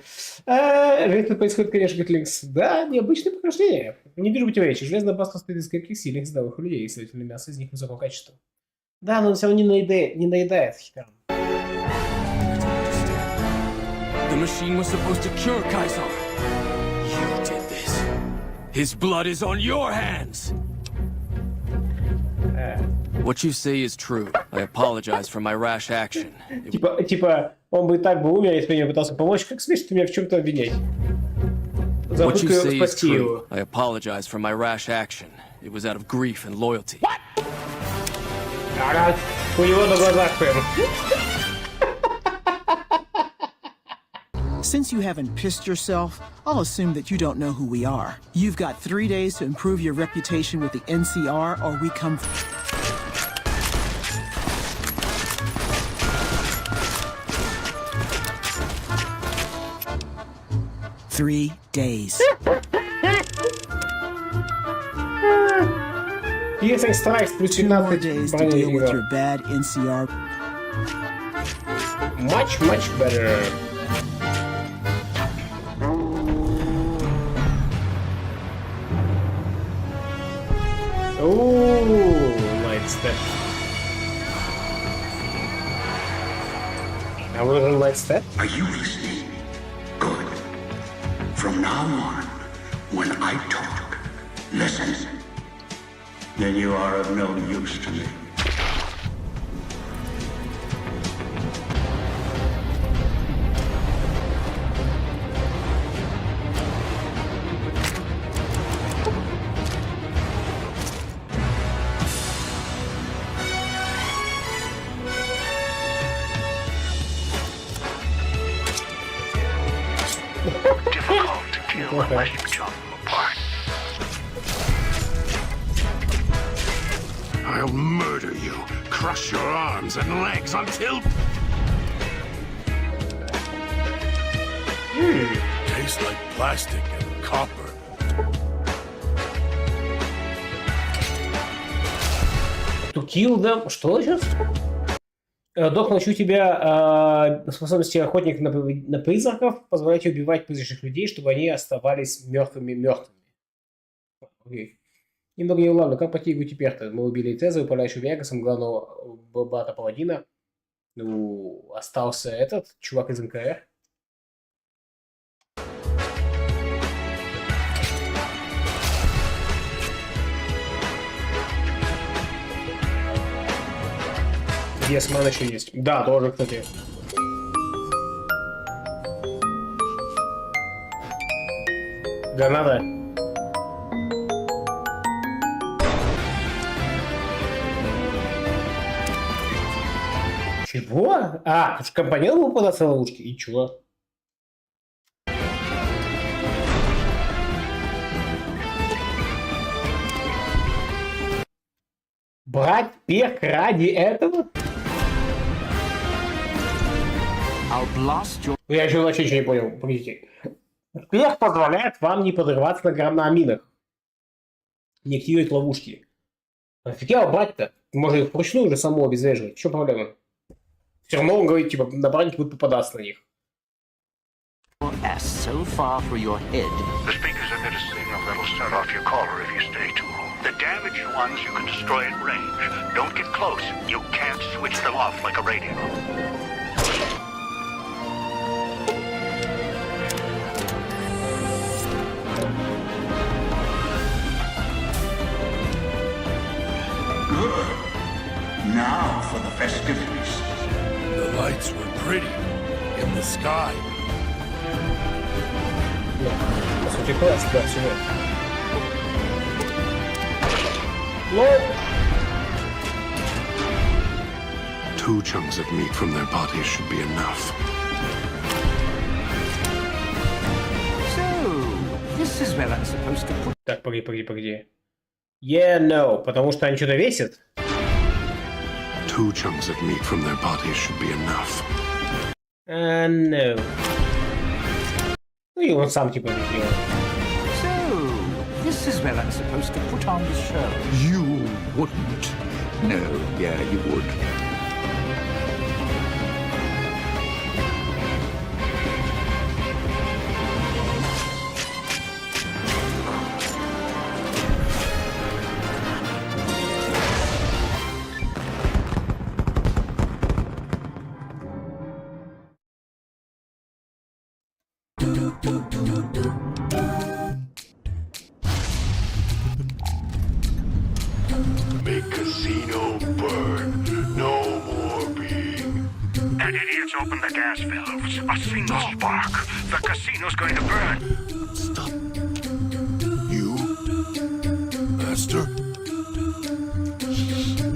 Что происходит, конечно, как Линкс. Да, необычное прохождение. Не вижу противоречий. Железная баска состоит из крепких, сильных, здоровых людей, и, следовательно, мясо из них высокого качества. Да, но он все равно не наедает хитаром. The machine was supposed to cure Kaiser. You did this. His blood is on your hands. What you say is true. I apologize for my rash action. Типа, он бы и так бы умер, если бы я пытался помочь. Как смешно ты меня в чем-то обвинять? За What you попытку say is спасти true. его. I apologize for my rash action. It was out of grief and loyalty. Ага, у него на глазах прям. Since you haven't pissed yourself, I'll assume that you don't know who we are. You've got 3 days to improve your reputation with the NCR, or we come... 3 days. Piercing strikes плюс 2 more days to deal with бронирования. your bad NCR. Much better. Ooh, light step. Now we're gonna light step. Are you listening? Good. From now on, when I talk, listen. Then you are of no use to me. Difficult to kill unless you chop them apart. I'll murder you, crush your arms and legs until... Tastes like plastic and copper. To kill them. Что сейчас? Док, научу тебя способности охотника на призраков, позволяйте убивать призрачных людей, чтобы они оставались мертвыми. Окей. Немного не улавлю, как по тигру теперь-то? Мы убили Цезаря, управляющего Вегасом, главного брата-паладина. Ну, остался этот, чувак из НКР. Yes, ман еще есть. Да, тоже, кстати. Граната. Чего? А, потому что компаньон был попадаться в ловушки. И чего? Брать перк ради этого? Я еще вообще ничего не понял. Погодите. Успех позволяет вам не подрываться на минах. Не активировать ловушки. Офигел брать-то. Можно их вручную уже само обезвреживать. В чем проблема? Все равно он говорит, типа, напарник будет попадаться на них. So far for your head. The speakers emit a signal that'll start off your caller if you stay too long. The damaged ones you can destroy at range. Don't get close. You can't switch them off like a radio. Good. Now for the festivities. The lights were pretty in the sky. Two chunks of meat from their bodies should be enough. So, this is where I'm supposed to put... Так, погоди. Yeah, no, потому что они что-то весят. Two chunks of meat from their bodies should be enough. No. Ну и он сам типа не делает. So, this is where I'm supposed to put on the show. You wouldn't. No, yeah, you would. Make casino burn. No more being. That idiot's opened the gas valves. A single spark. The casino's going to burn. Stop. You? Master?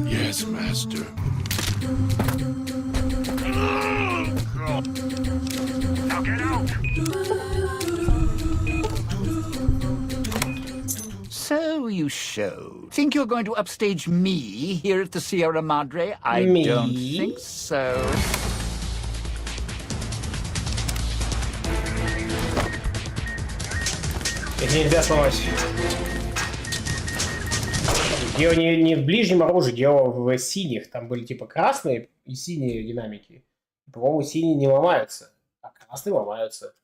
Yes, Master. Now get out! So you show. Think you're going to upstage me here at the Sierra Madre? I Me? don't think so. Их нельзя сломать. Дело не в ближнем оружии, дело в синих. Там были типа красные и синие динамики. По-моему, синие не ломаются, а красные ломаются.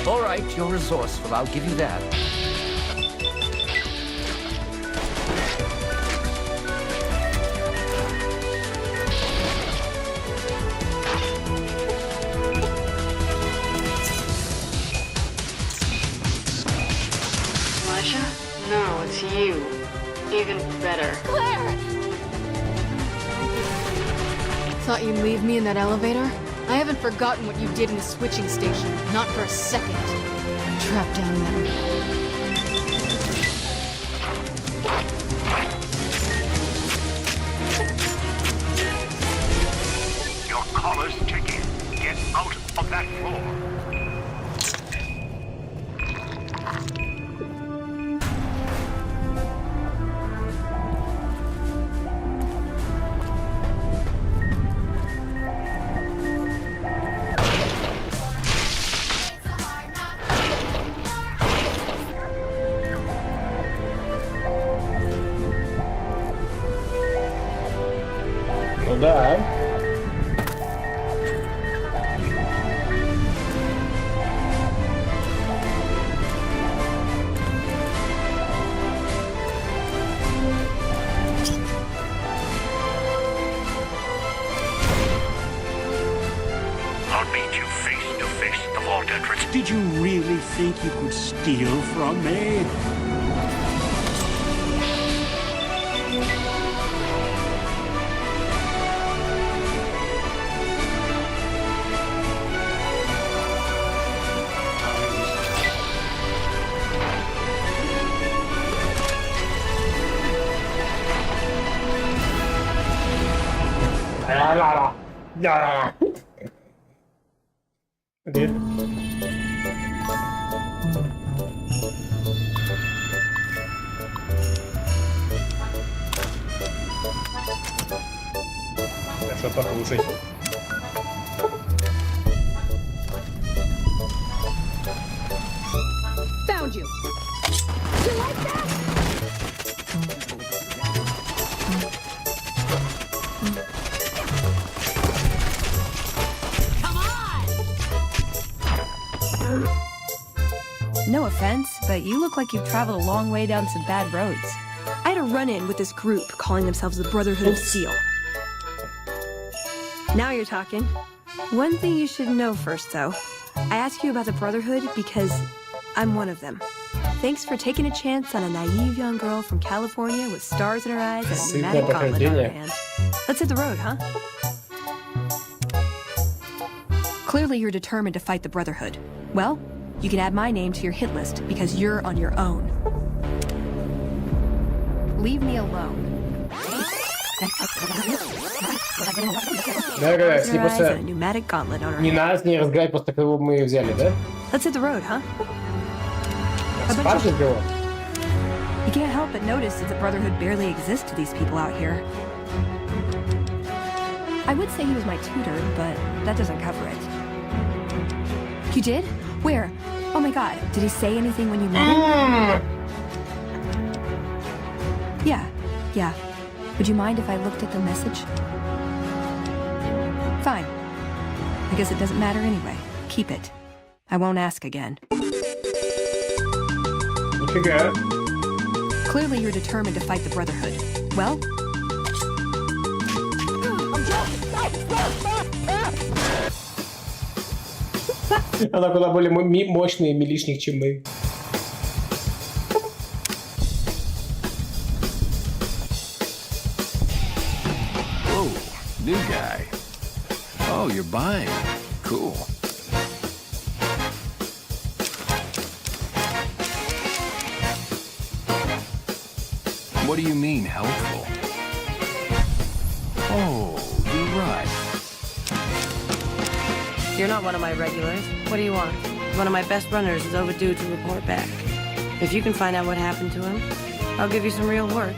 All right, you're resourceful, I'll give you that. Elijah? No, it's you. Even better. Claire! Thought you'd leave me in that elevator? I haven't forgotten what you did in the switching station. Not for a second. Trapped down there. Your collar's ticking. Get out of that floor. Ну да. I'll meet you face to face at the vault entrance. Did you really think you could steal from me? Хорошо покушать. Found you. You like that? No offense, but you look like you've traveled a long way down some bad roads. I had a run-in with this group calling themselves the Brotherhood of Steel. Now you're talking. One thing you should know first, though. I ask you about the Brotherhood because I'm one of them. Thanks for taking a chance on a naive young girl from California with stars in her eyes and a pneumatic gauntlet on her hand. Let's hit the road, huh? Clearly you're determined to fight the Brotherhood. Well, you can add my name to your hit list because you're on your own. Leave me alone. Да, если просто pneumatic gauntlet on her не hand. нас не разгадать, просто кого мы взяли, да? Let's hit the road, huh? Спрашивать кого? You can't help but notice that the Brotherhood barely exists to these people out here. I would say he was my tutor, but that doesn't cover it. You did? Where? Oh my god, did he say anything when you met him? Yeah. Would you mind if I looked at the message? Fine. I guess it doesn't matter anyway. Keep it. I won't ask again. Нифига. Clearly you're determined to fight the Brotherhood. Well? Она куда более мощный милишник, чем мы. Whoa, new guy. Oh, you're buying. Cool. What do you mean, helpful? Oh, you're right. You're not one of my regulars. What do you want? One of my best runners is overdue to report back. If you can find out what happened to him, I'll give you some real work.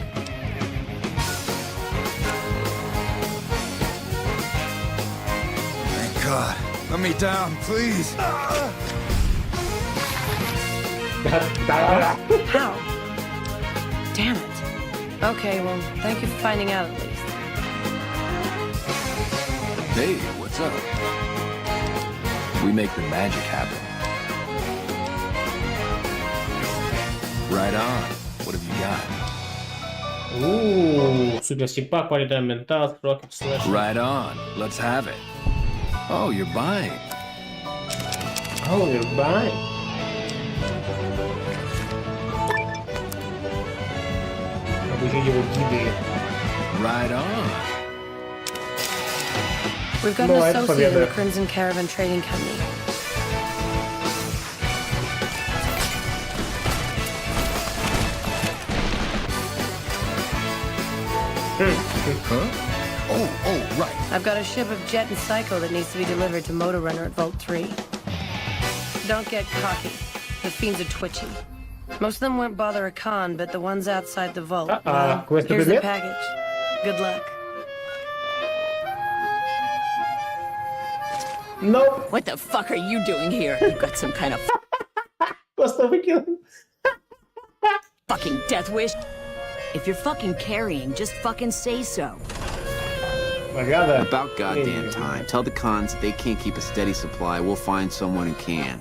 Thank God. Let me down, please. How? Damn it. Okay, well, thank you for finding out at least. Hey, what's up? We make the magic happen. Right on. What have you got? Super Steampunk, Quality Mental, Rocket Slash. Right on. Let's have it. Oh, you're buying. Oh, you're buying. Right on. We've got an associate in the Crimson Caravan Trading Company. Huh? Oh, right. I've got a ship of Jet and Psycho that needs to be delivered to Motor Runner at Vault 3. Don't get cocky. The fiends are twitchy. Most of them won't bother a con, but the ones outside the vault, well, here's the package. Good luck. No. What the fuck are you doing here? You've got some kind of fucking death wish. If you're fucking carrying, just fucking say so. About goddamn time. Tell the cons that they can't keep a steady supply. We'll find someone who can.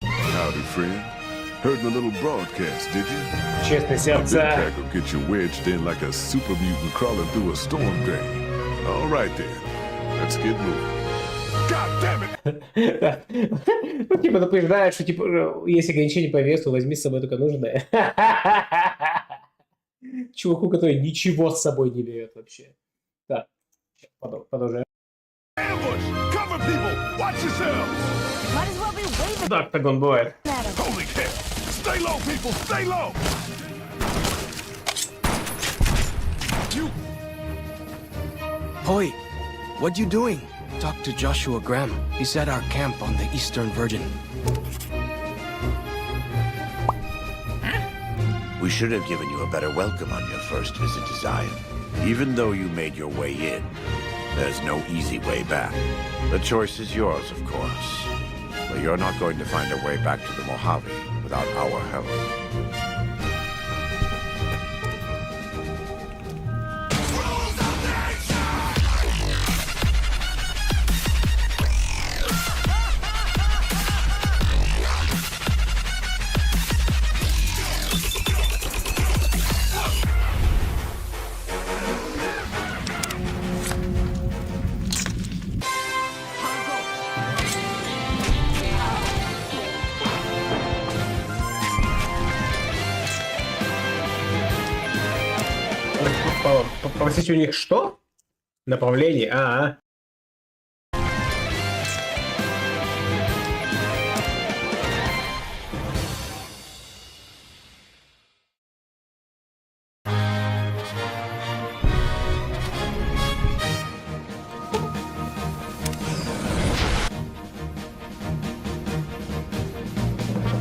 Howdy, friend. Heard my little broadcast, did you? Честное сердце. Pack will get you wedged in like a super mutant crawling through a storm drain. All right then, let's get moving. Ну, типа, напоминает, что, типа, есть ограничения по весу, возьми с собой только нужное. Чуваку, который ничего с собой не берет вообще. Так, продолжаем. Так, так он бывает. Hoi, what you doing? Talk to Joshua Graham. He's at our camp on the Eastern Virgin. We should have given you a better welcome on your first visit to Zion. Even though you made your way in, there's no easy way back. The choice is yours, of course. But you're not going to find a way back to the Mojave without our help. Попросить у них что? Направление?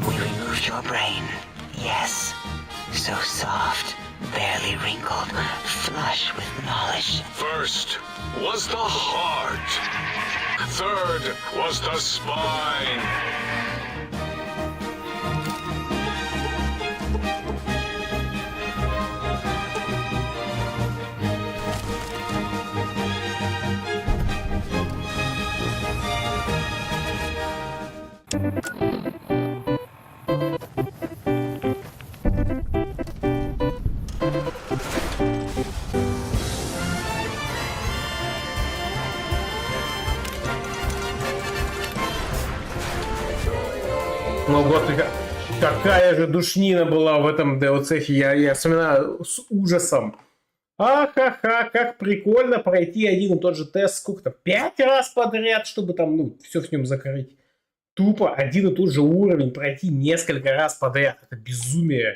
We removed your brain. Yes. So soft. Barely wrinkled, flush with knowledge. First was the heart. Third was the spine. Ну, господи, какая же душнина была в этом DLC. Я вспоминаю с ужасом. Ахаха, как прикольно пройти один и тот же тест, сколько-то, 5 раз подряд, чтобы там, ну, все в нем закрыть. Тупо один и тот же уровень пройти несколько раз подряд. Это безумие.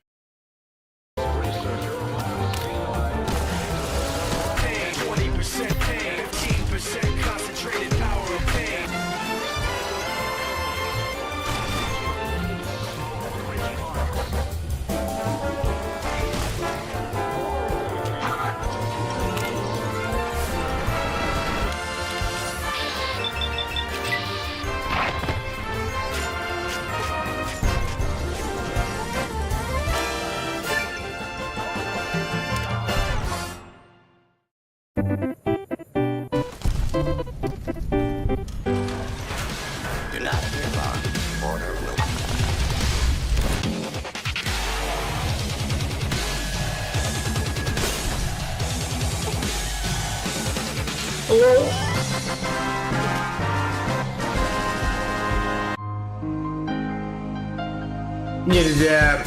Нельзя.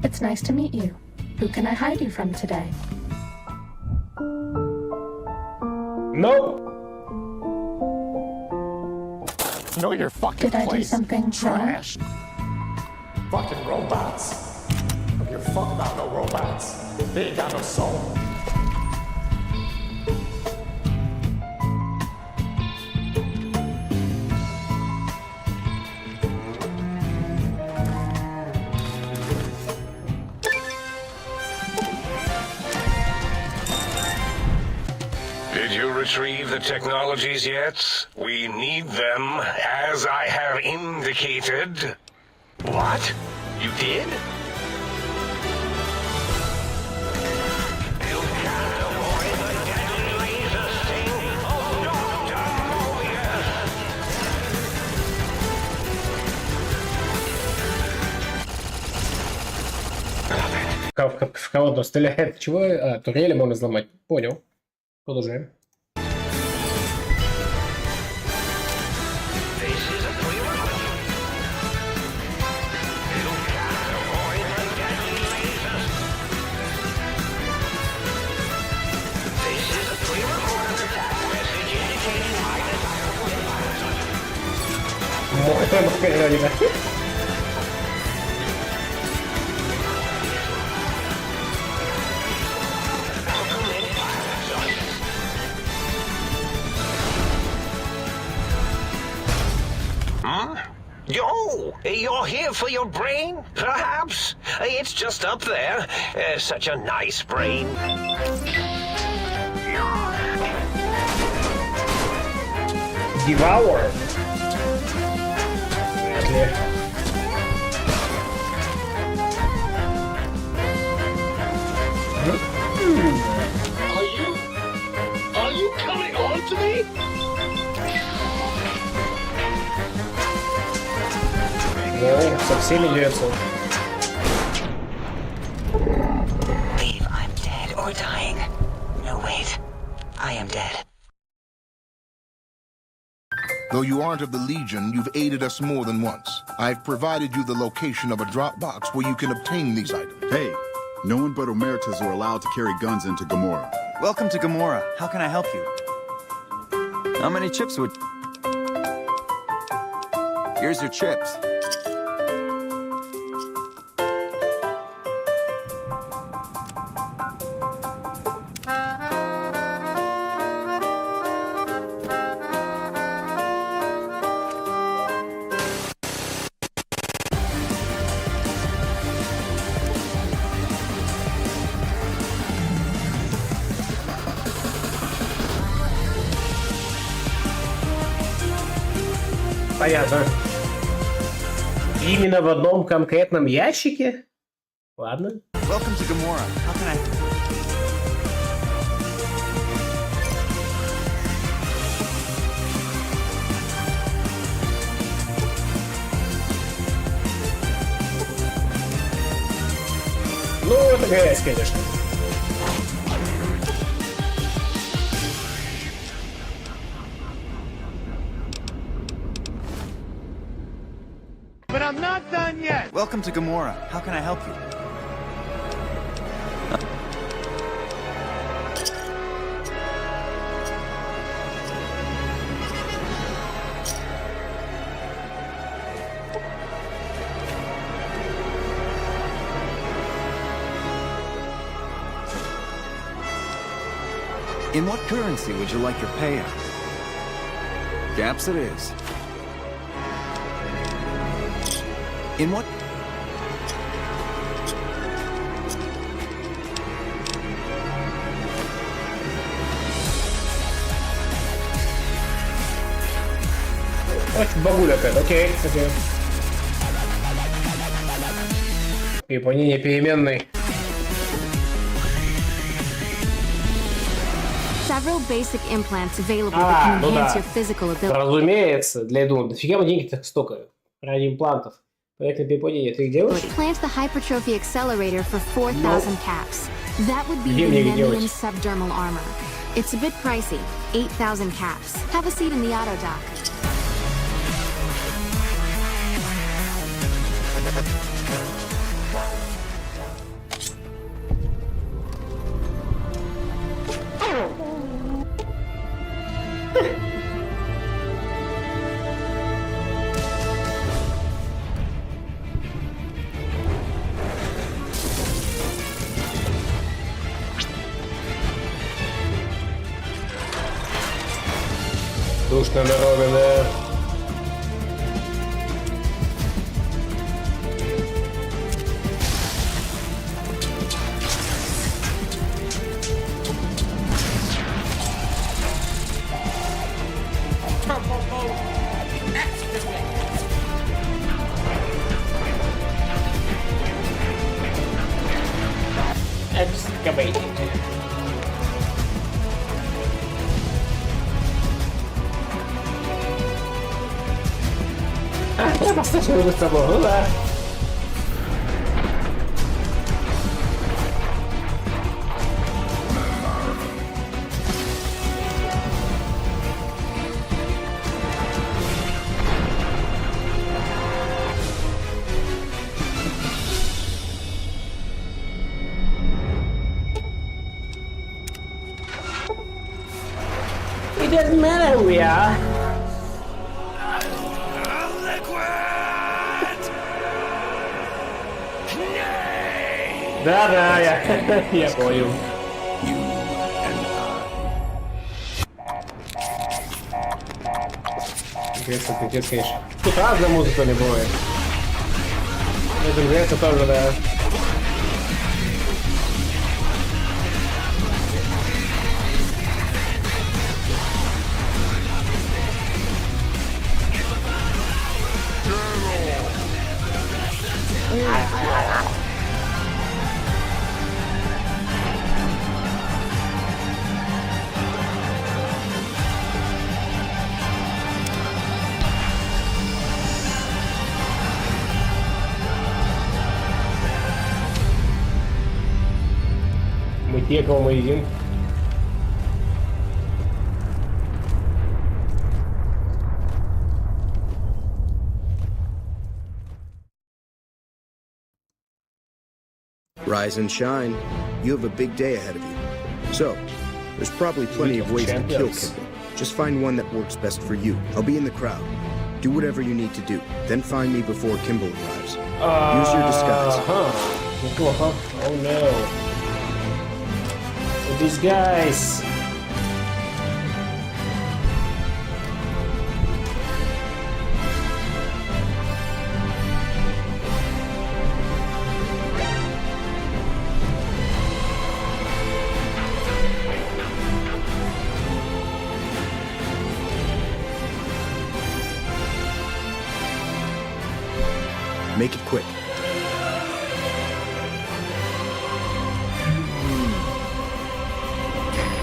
It's nice to meet you. Who can I hide you from today? No. Know your fucking Did I do place. something Trash. Fucking robots. Don't give a fuck about no robots. They ain't got no soul. Did you retrieve the technologies yet? We need them, as I have indicated. What? You did? Build кого-то стреляет. Чего? А, турели можно взломать. Понял. Продолжаем. Oh, you're here for your brain, perhaps? It's just up there. Such a nice brain. Devour. Are you coming on to me? Ну, со всеми дерется. Believe I'm dead or dying. No, wait. I am dead. Though you aren't of the Legion, you've aided us more than once. I've provided you the location of a drop box where you can obtain these items. Hey, no one but Omertas are allowed to carry guns into Gamora. Welcome to Gamora. How can I help you? How many chips would... Here's your chips. Понятно. Именно в одном конкретном ящике? Ладно. Welcome to Gamora. How can I... Ну, это грязь, конечно. But I'm not done yet. Welcome to Gamora. How can I help you? In what currency would you like your payout? Gaps it is. In what? Очень бабуля какая-то. Окей, кстати. Выполнение переменной. Several basic implants available that can Ну enhance да. your physical ability. Разумеется, для думаю, дофига мы деньги так столько ради имплантов. Проектное перепадение, ты их делаешь? Plant the hypertrophy accelerator for 4,000 caps. That would be Где the мне их Nemnium делать? subdermal armor. It's a bit pricey, 8,000 caps. Have a seat in the auto dock. Душная дорога, да. Excavated. Я поставил с тобой, ну да. get mad at me, а? Да-да, я понял. Интересно, пиздец, конечно. Тут разная музыка не бывает. Это нравится тоже, да. Мы те, кого мы едим. Rise and shine. You have a big day ahead of you. So, there's probably plenty of ways to kill Kimball. Just find one that works best for you. I'll be in the crowd. Do whatever you need to do. Then find me before Kimball arrives. Use your disguise. Oh no. These guys. Make it quick.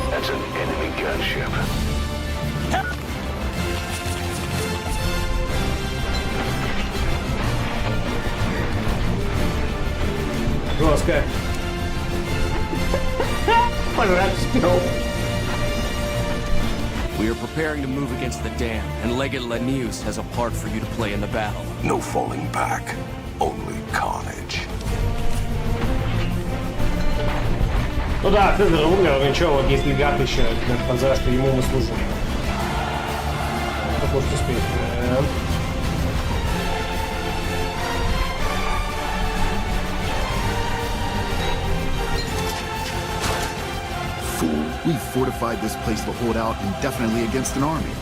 That's an enemy gunship. Жестко. We are preparing to move against the dam, and Legate Lanius has a part for you to play in the battle. No falling back, only carnage. Ну да, Цезарь умер, ничего, вот если гад еще, сказал, что ему мы служим. Так может успеть. Fool, we fortified this place to hold out indefinitely against an army.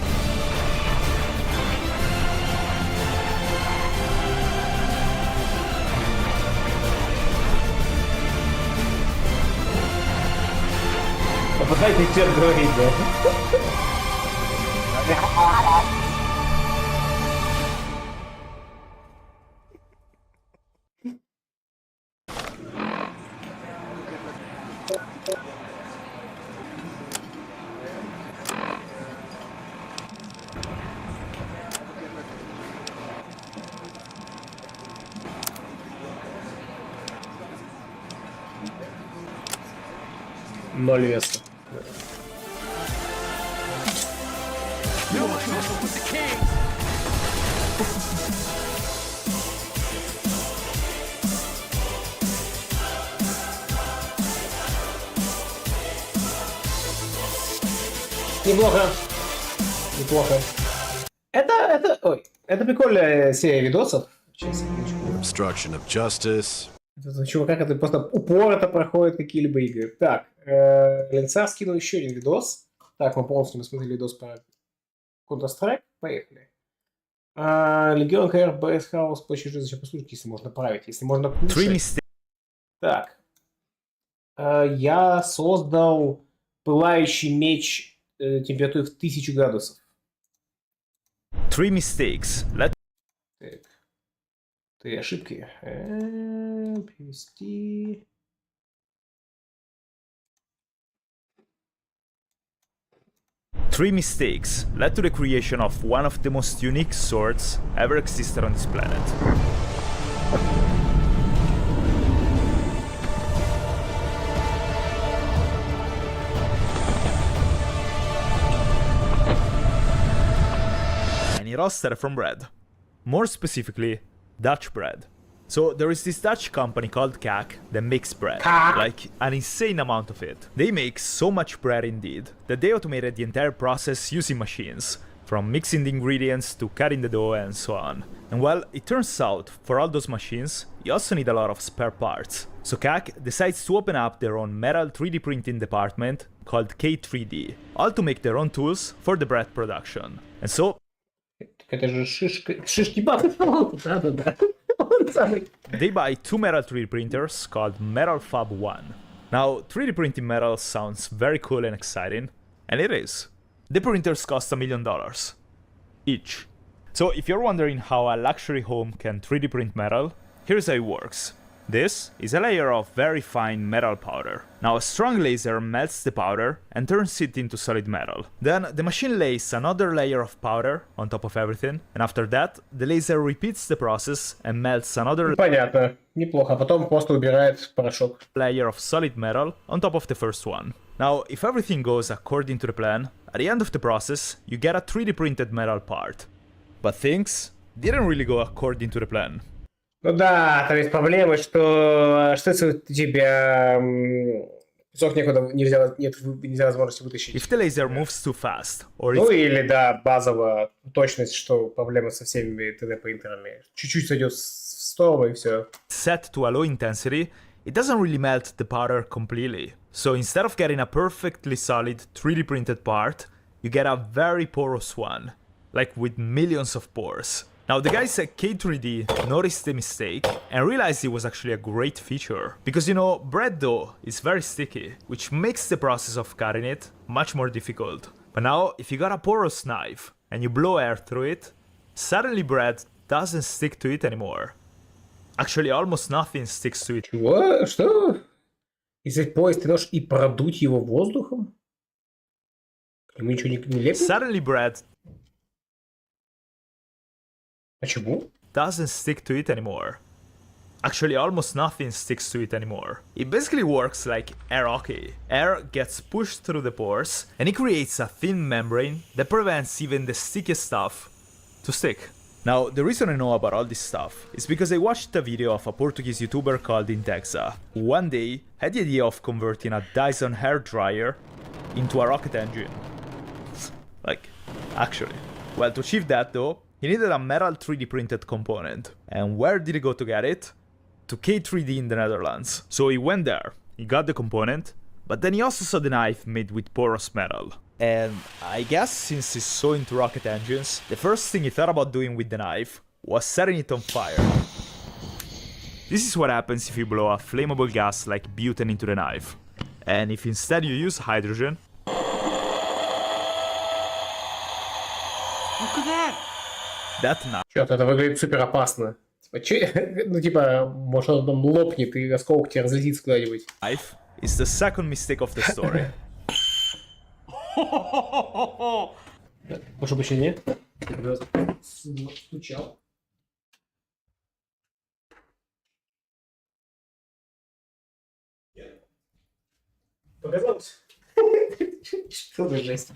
Попытайтесь что говорить, да? Ноль веса. Неплохо. Неплохо. Это прикольная серия видосов. Сейчас, Obstruction of justice. Это чувака, который просто упорото проходит какие-либо игры. Так, Alensar скинул еще один видос. Так, мы полностью смотрели видос про Counter-Strike. Поехали. Легион КР БС Хаус площадь зачем послушать, если можно править, если можно кушать. Так. Я создал пылающий меч температурой в 1000 градусов. 3 mistakes. Так. 3 ошибки. Перевести. Three mistakes led to the creation of one of the most unique swords ever existed on this planet. Any roster from bread. More specifically, Dutch bread. So there is this Dutch company called Kak that makes bread, like an insane amount of it. They make so much bread indeed that they automated the entire process using machines, from mixing the ingredients to cutting the dough and so on. And well, it turns out, for all those machines, you also need a lot of spare parts. So Kak decides to open up their own metal 3D printing department called K3D, all to make their own tools for the bread production. And so... They buy two metal 3D printers called Metal Fab 1. Now, 3D printing metal sounds very cool and exciting, and it is. The printers cost $1 million each. So if you're wondering how a luxury home can 3D print metal, here's how it works. This is a layer of very fine metal powder. Now a strong laser melts the powder and turns it into solid metal. Then the machine lays another layer of powder on top of everything, and after that the laser repeats the process and melts another Понятно. Неплохо. Потом просто убирает порошок. Layer of solid metal on top of the first one. Now, if everything goes according to the plan, at the end of the process, you get a 3D printed metal part. But things didn't really go according to the plan. Ну да, там есть проблема, что если у тебя кусок нельзя возможности вытащить. If the laser moves too fast, or ну или да, базово точность, что проблема со всеми 3D-принтерами. Чуть-чуть сойдет в сторону и все. Set to a low intensity, it doesn't really melt the powder completely. So instead of getting a perfectly solid 3D printed part, you get a very porous one, like with millions of pores. Now the guys at K3D noticed the mistake and realized it was actually a great feature. Because you know, bread dough is very sticky, which makes the process of cutting it much more difficult. But now, if you got a porous knife and you blow air through it, suddenly bread doesn't stick to it anymore. Actually, almost nothing sticks to it. Чего? Что? Если поезд ты можешь и продуть его воздухом? Ему ничего не лепит? Suddenly bread Почему? doesn't stick to it anymore. Actually, almost nothing sticks to it anymore. It basically works like air hockey. Air gets pushed through the pores, and it creates a thin membrane that prevents even the stickiest stuff to stick. Now, the reason I know about all this stuff is because I watched a video of a Portuguese YouTuber called Intexa, who one day had the idea of converting a Dyson hairdryer into a rocket engine. Like, actually. Well, to achieve that though, he needed a metal 3D printed component. And where did he go to get it? To K3D in the Netherlands. So he went there, he got the component, but then he also saw the knife made with porous metal. And I guess since he's so into rocket engines, the first thing he thought about doing with the knife was setting it on fire. This is what happens if you blow a flammable gas like butane into the knife. And if instead you use hydrogen... Look at that! That knife... Чё-то это выглядит супер опасно. Ну типа, может он там лопнет и осколок тебе разлетится куда-нибудь. Knife is the second mistake of the story. Прошу прощения. Стучал. Показалось? Что за жесть?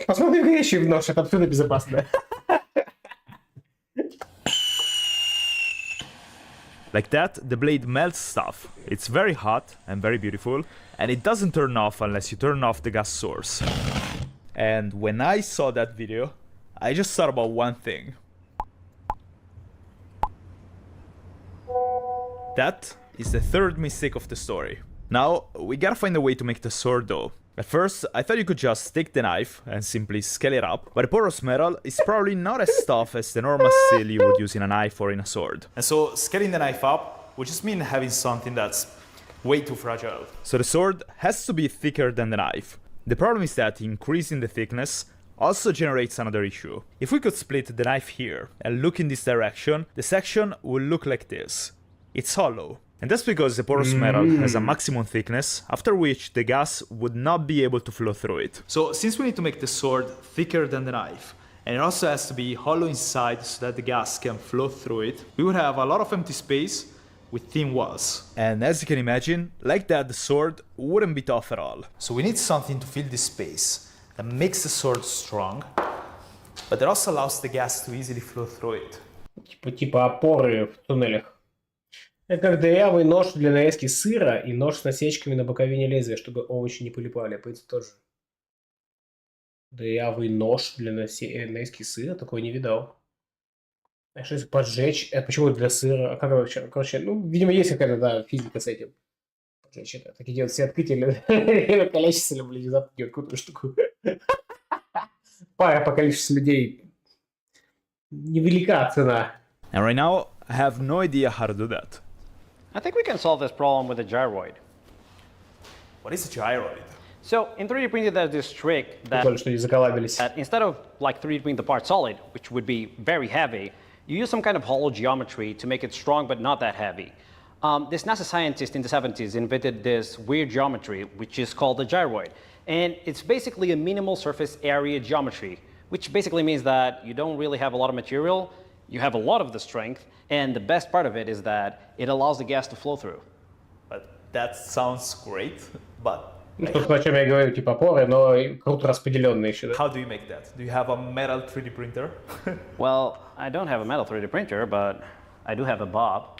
Посмотри вещи в нож, это абсолютно безопасно. Like that, the blade melts stuff. It's very hot and very beautiful, and it doesn't turn off unless you turn off the gas source. And when I saw that video, I just thought about one thing. That is the third mistake of the story. Now, we gotta find a way to make the sword though. At first, I thought you could just take the knife and simply scale it up, but the porous metal is probably not as tough as the normal steel you would use in a knife or in a sword. And so, scaling the knife up would just mean having something that's way too fragile. So the sword has to be thicker than the knife. The problem is that increasing the thickness also generates another issue. If we could split the knife here and look in this direction, the section will look like this. It's hollow. And that's because the porous metal has a maximum thickness, after which the gas would not be able to flow through it. So since we need to make the sword thicker than the knife, and it also has to be hollow inside so that the gas can flow through it, we would have a lot of empty space with thin walls. And as you can imagine, like that the sword wouldn't be tough at all. So we need something to fill this space that makes the sword strong, but that also allows the gas to easily flow through it. типа опоры в туннелях. Это как дырявый нож для нарезки сыра и нож с насечками на боковине лезвия, чтобы овощи не прилипали. А это тоже. Дырявый нож для нарезки сыра? Такой не видал. А что если поджечь? Это почему для сыра? А как вообще? Короче, ну, видимо, есть какая-то, да, физика с этим. Поджечь это. Такие делают все открытия. Количество, блин, внезапно делают какую-то штуку. Пара по количеству людей. Невелика цена. And right now, I have no idea how to do that. I think we can solve this problem with a gyroid. What is a gyroid? So in 3D printing, there's this trick that instead of like 3D printing the part solid, which would be very heavy, you use some kind of hollow geometry to make it strong but not that heavy. This NASA scientist in the 70s invented this weird geometry, which is called a gyroid. And it's basically a minimal surface area geometry, which basically means that you don't really have a lot of material, you have a lot of the strength, and the best part of it is that it allows the gas to flow through. But that sounds great, but... Тут, о чем я говорю, типа опоры, но круто распределенные еще, да? How do you make that? Do you have a metal 3D printer? Well, I don't have a metal 3D printer, but I do have a Bob.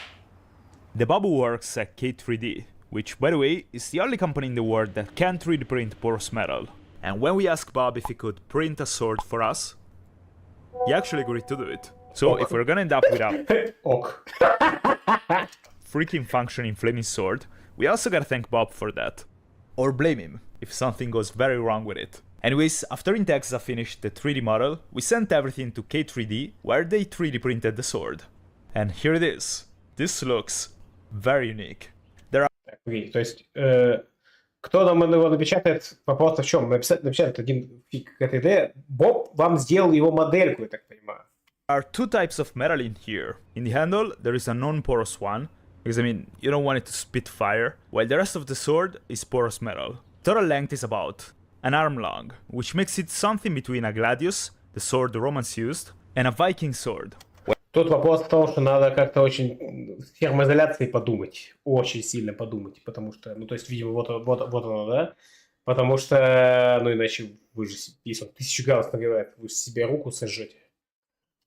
The Bob works at K3D, which, by the way, is the only company in the world that can 3D print porous metal. And when we asked Bob if he could print a sword for us, he actually agreed to do it. So if we're gonna end up with a freaking functioning flaming sword, we also gotta thank Bob for that. Or blame him if something goes very wrong with it. Anyways, after Intexa finished the 3D model, we sent everything to K3D, where they 3D printed the sword. And here it is. This looks very unique. There are... Окей, то есть, кто нам его напечатает, вопрос в чем? Напечатает один фиг этой идеи. Боб вам сделал его модельку, я так понимаю. There are two types of metal in here. In the handle, there is a non-porous one, because I mean, you don't want it to spit fire, while the rest of the sword is porous metal. Total length is about an arm long, which makes it something between a gladius, the sword the Romans used, and a Viking sword. Тут вопрос в том, что надо как-то очень с термоизоляцией подумать, очень сильно подумать, потому что, ну, то есть, видимо, вот оно, да? Потому что, ну, иначе вы же, если он 1000 градусов нагревает, вы себе руку сожжете.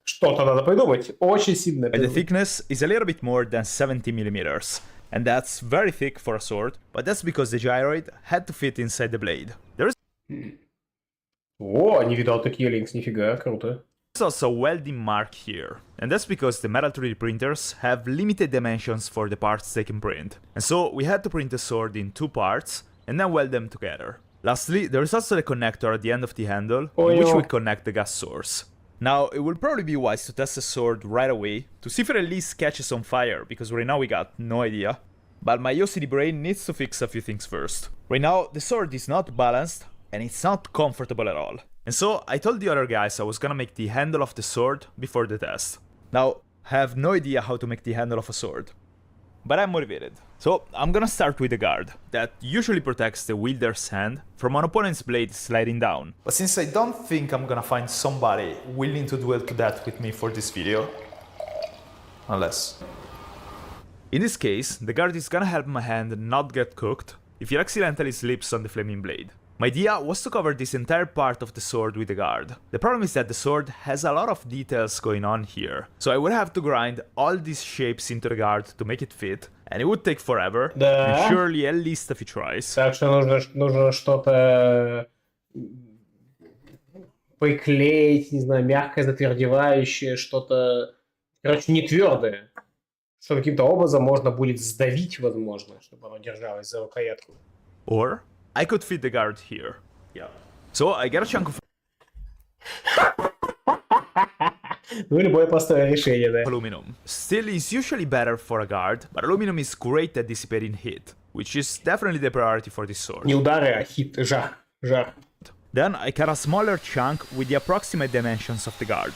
Что-то надо придумать, очень сильно. The thickness is a little bit more than 70 millimeters, and that's very thick for a sword, but that's because the gyroid had to fit inside the blade. There's О, не видал такие линкс, нифига, круто. There's also a welding mark here, and that's because the metal 3D printers have limited dimensions for the parts they can print, and so we had to print the sword in 2 parts and then weld them together. Lastly, there is also the connector at the end of the handle, in which we connect the gas source. Now, it would probably be wise to test the sword right away, to see if it at least catches on fire, because right now we got no idea. But my OCD brain needs to fix a few things first. Right now, the sword is not balanced, and it's not comfortable at all. And so, I told the other guys I was gonna make the handle of the sword before the test. Now, I have no idea how to make the handle of a sword, but I'm motivated. So, I'm gonna start with the guard, that usually protects the wielder's hand from an opponent's blade sliding down. But since I don't think I'm gonna find somebody willing to duel to death with me for this video, unless... In this case, the guard is gonna help my hand not get cooked if it accidentally slips on the flaming blade. My idea was to cover this entire part of the sword with the guard. The problem is that the sword has a lot of details going on here, so I would have to grind all these shapes into the guard to make it fit, and it would take forever, and surely at least a few tries. Так что нужно что-то приклеить, не знаю, мягкое, затвердевающее, что-то, короче, не твердое, что каким-то образом можно будет сдавить, возможно, чтобы оно держалось за рукоятку. Or I could fit the guard here. Yeah. So I got a chunk of Ну, любое простое решение, да. Aluminum. Steel is usually better for a guard, but aluminum is great at dissipating heat, which is definitely the priority for this sword. Не удары, а хит, жар. Then I cut a smaller chunk with the approximate dimensions of the guard.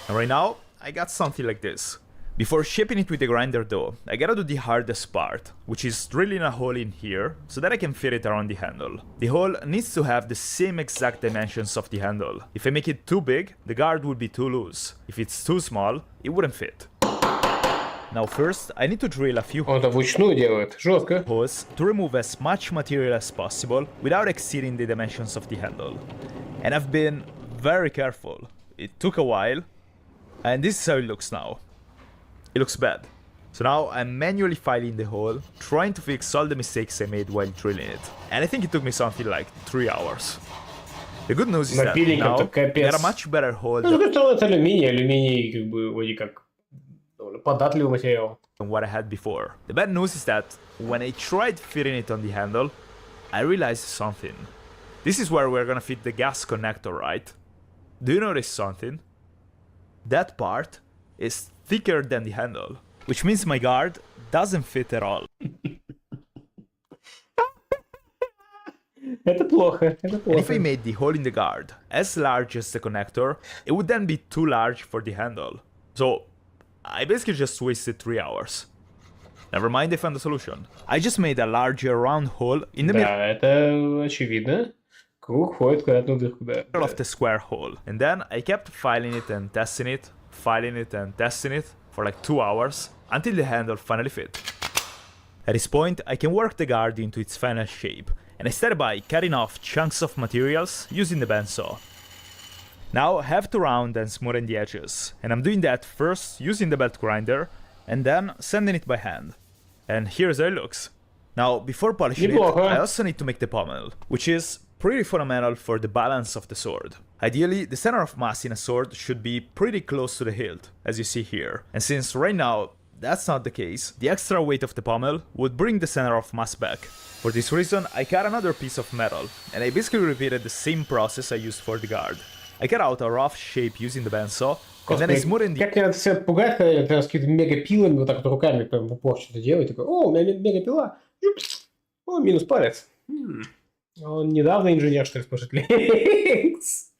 And right now, I got something like this. Before shaping it with the grinder though, I gotta do the hardest part, which is drilling a hole in here, so that I can fit it around the handle. The hole needs to have the same exact dimensions of the handle. If I make it too big, the guard would be too loose. If it's too small, it wouldn't fit. Now first, I need to drill a few holes to remove as much material as possible without exceeding the dimensions of the handle. And I've been very careful. It took a while, and this is how it looks now. it looks bad. So now I'm manually filing the hole, trying to fix all the mistakes I made while drilling it. And I think it took me something like 3 hours. The good news is that now I got a much better hole Ну, с другой стороны, это алюминий. Алюминий, как бы, вроде как, податливый материал. Than what I had before. The bad news is that when I tried fitting it on the handle, I realized something. This is where we're gonna fit the gas connector, right? Do you notice something? That part is thicker than the handle, which means my guard doesn't fit at all. Это плохо, это плохо. And if I made the hole in the guard as large as the connector, it would then be too large for the handle. So I basically just wasted 3 hours. Never mind, I found a solution. I just made a larger round hole in the Да, это очевидно. Круг ходит куда-то дырку, да. middle of the square hole. And then I kept filing it and testing it, filing it and testing it for like 2 hours until the handle finally fit. At this point, I can work the guard into its final shape, and I started by cutting off chunks of materials using the bandsaw. Now I have to round and smoothen the edges, and I'm doing that first using the belt grinder, and then sanding it by hand. And here's how it looks. Now, before polishing it, I also need to make the pommel, which is pretty fundamental for the balance of the sword. Ideally, the center of mass in a sword should be pretty close to the hilt, as you see here. And since right now that's not the case, the extra weight of the pommel would bring the center of mass back. For this reason, I cut another piece of metal, and I basically repeated the same process I used for the guard. I cut out a rough shape using the bandsaw, and then I smoothed the... Как меня это все пугает, когда ты с какими-то мегапилами вот так вот руками прям в упор что-то делаешь, такой, о, у меня мегапила, о, минус палец. Он недавно инженер, что ли, спрашивает Лекс?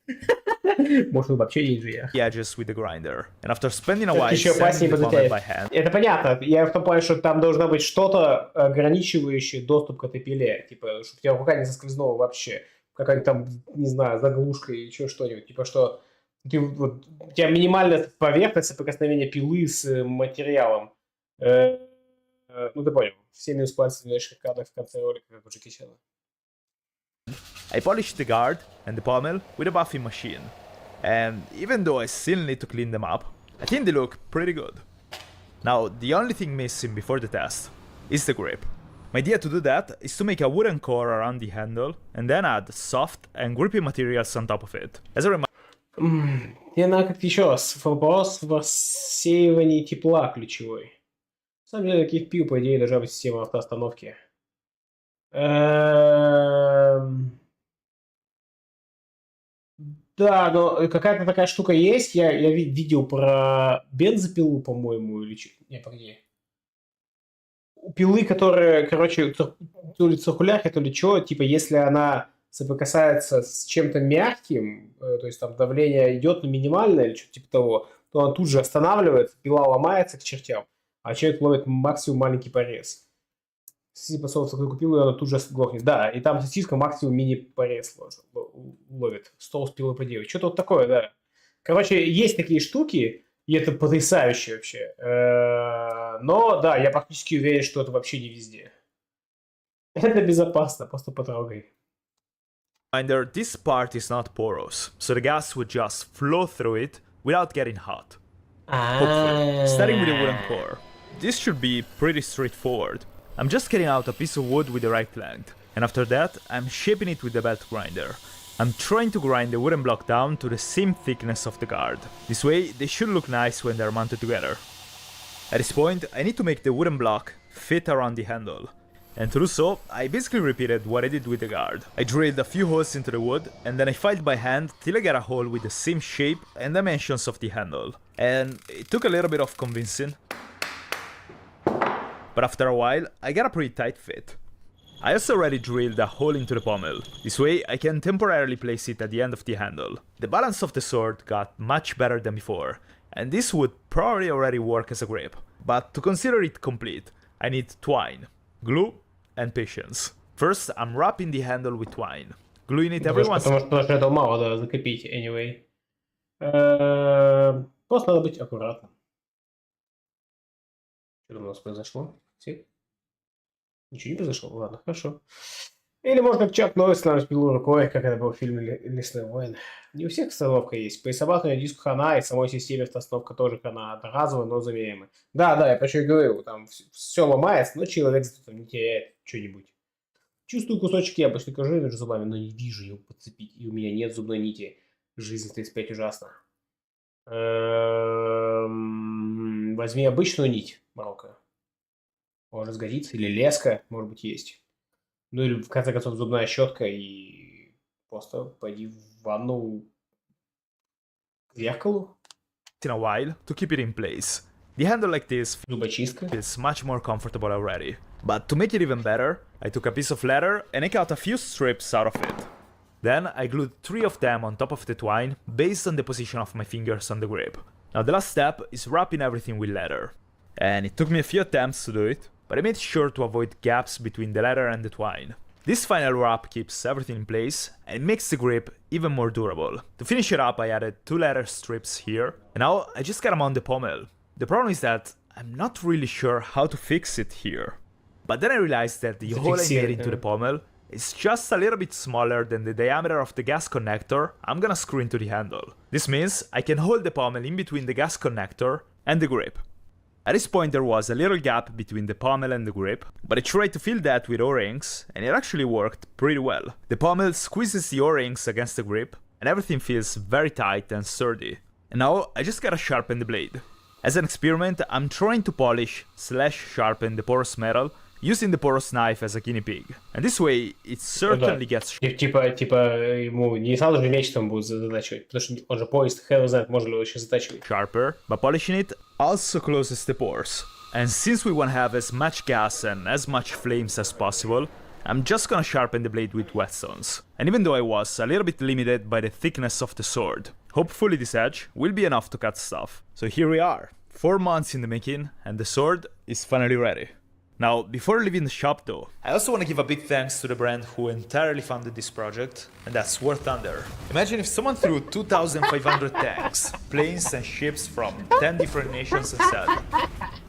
Может, он вообще не инженер. Edges with the grinder. And after spending a while еще опаснее sanding the pommel by позатяет. hand... Это понятно. Я в том плане, что там должно быть что-то, ограничивающее доступ к этой пиле. Типа, чтобы у тебя рука не соскользнула вообще. Какая-нибудь там, не знаю, заглушка или еще что-нибудь. Типа, что вот, у тебя минимальная поверхность соприкосновения пилы с материалом. Ну, ты понял. Все минус пальцы в дальнейших кадрах в конце ролика, как у Джеки Чана. I polished the guard and the pommel with a buffing machine. And even though I still need to clean them up, I think they look pretty good. Now, the only thing missing before the test is the grip. My idea to do that is to make a wooden core around the handle and then add soft and grippy materials on top of it. As a reminder... Мне надо как-то еще раз. Вопрос в рассеивании тепла ключевой. На самом деле, таких пил, по идее, должна быть система автоостановки. Да, но какая-то такая штука есть. Я видел про бензопилу, по-моему, или... Не, погоди. Пилы, которые, короче, то ли циркулярки, то ли что, типа, если она соприкасается с чем-то мягким, то есть там давление идет на минимальное или что-то типа того, то она тут же останавливается, пила ломается к чертям, а человек ловит максимум маленький порез. Если посолнце такую купил, она тут же глохнет. Да, и там сосиска максимум мини-порез ловит. Стол с пилой поделать. Что-то вот такое, да. Короче, есть такие штуки, и это потрясающе вообще. Но, да, я практически уверен, что это вообще не везде. Это безопасно, просто потрогай. This part is not porous, so the gas would just flow through it without getting hot. Hopefully. Starting with a wooden core. This should be pretty straightforward. I'm just cutting out a piece of wood with the right length, and after that, I'm shaping it with the belt grinder. I'm trying to grind the wooden block down to the same thickness of the guard. This way, they should look nice when they're mounted together. At this point, I need to make the wooden block fit around the handle. And to do so, I basically repeated what I did with the guard. I drilled a few holes into the wood, and then I filed by hand till I got a hole with the same shape and dimensions of the handle. And it took a little bit of convincing, but after a while, I got a pretty tight fit. I also already drilled a hole into the pommel. This way, I can temporarily place it at the end of the handle. The balance of the sword got much better than before, and this would probably already work as a grip. But to consider it complete, I need twine, glue, and patience. First, I'm wrapping the handle with twine, gluing it every once... Потому что этого мало, да, закрепить, anyway. Просто надо быть аккуратным. Что там у нас произошло? Ничего не произошло? Ладно, хорошо. Или можно как Чак Норрис нам пилу рукой, как это было в фильме «Лесной воин». Не у всех установка есть. Присобатывание диску хана и самой системе установка тоже хана. Одноразовая, но заменяемая. Да, я про что и говорю. Там все ломается, но человек зато там не теряет что-нибудь. Чувствую кусочек яблочной кожи между зубами, но не вижу его подцепить. И у меня нет зубной нити. Жизнь в 35 ужасна. Возьми обычную нить, Марокко. Может сгодится. Или леска, может быть, есть. Ну или в конце концов зубная щетка и просто пойди в ванну к зеркалу. In a while to keep it in place. The handle like this Зубочистка. feels much more comfortable already. But to make it even better, I took a piece of leather and I cut a few strips out of it. Then I glued 3 of them on top of the twine based on the position of my fingers on the grip. Now the last step is wrapping everything with leather. And it took me a few attempts to do it, but I made sure to avoid gaps between the leather and the twine. This final wrap keeps everything in place and makes the grip even more durable. To finish it up, I added 2 leather strips here, and now I just got them on the pommel. The problem is that I'm not really sure how to fix it here. But then I realized that the hole I made into the pommel is just a little bit smaller than the diameter of the gas connector I'm gonna screw into the handle. This means I can hold the pommel in between the gas connector and the grip. At this point there was a little gap between the pommel and the grip, but I tried to fill that with O-rings, and it actually worked pretty well. The pommel squeezes the O-rings against the grip, and everything feels very tight and sturdy. And now I just gotta sharpen the blade. As an experiment, I'm trying to polish/sharpen the porous metal using the porous knife as a guinea pig. And this way, it certainly gets... Типа ему не сразу же меч там будет затачивать, потому что он же поезд, хрен знает, можно ли его еще затачивать. Sharper, but polishing it also closes the pores. And since we want to have as much gas and as much flames as possible, I'm just gonna sharpen the blade with whetstones. And even though I was a little bit limited by the thickness of the sword, hopefully this edge will be enough to cut stuff. So here we are, 4 months in the making, and the sword is finally ready. Now, before leaving the shop though, I also want to give a big thanks to the brand who entirely funded this project, and that's War Thunder. Imagine if someone threw 2,500 tanks, planes and ships from 10 different nations and said,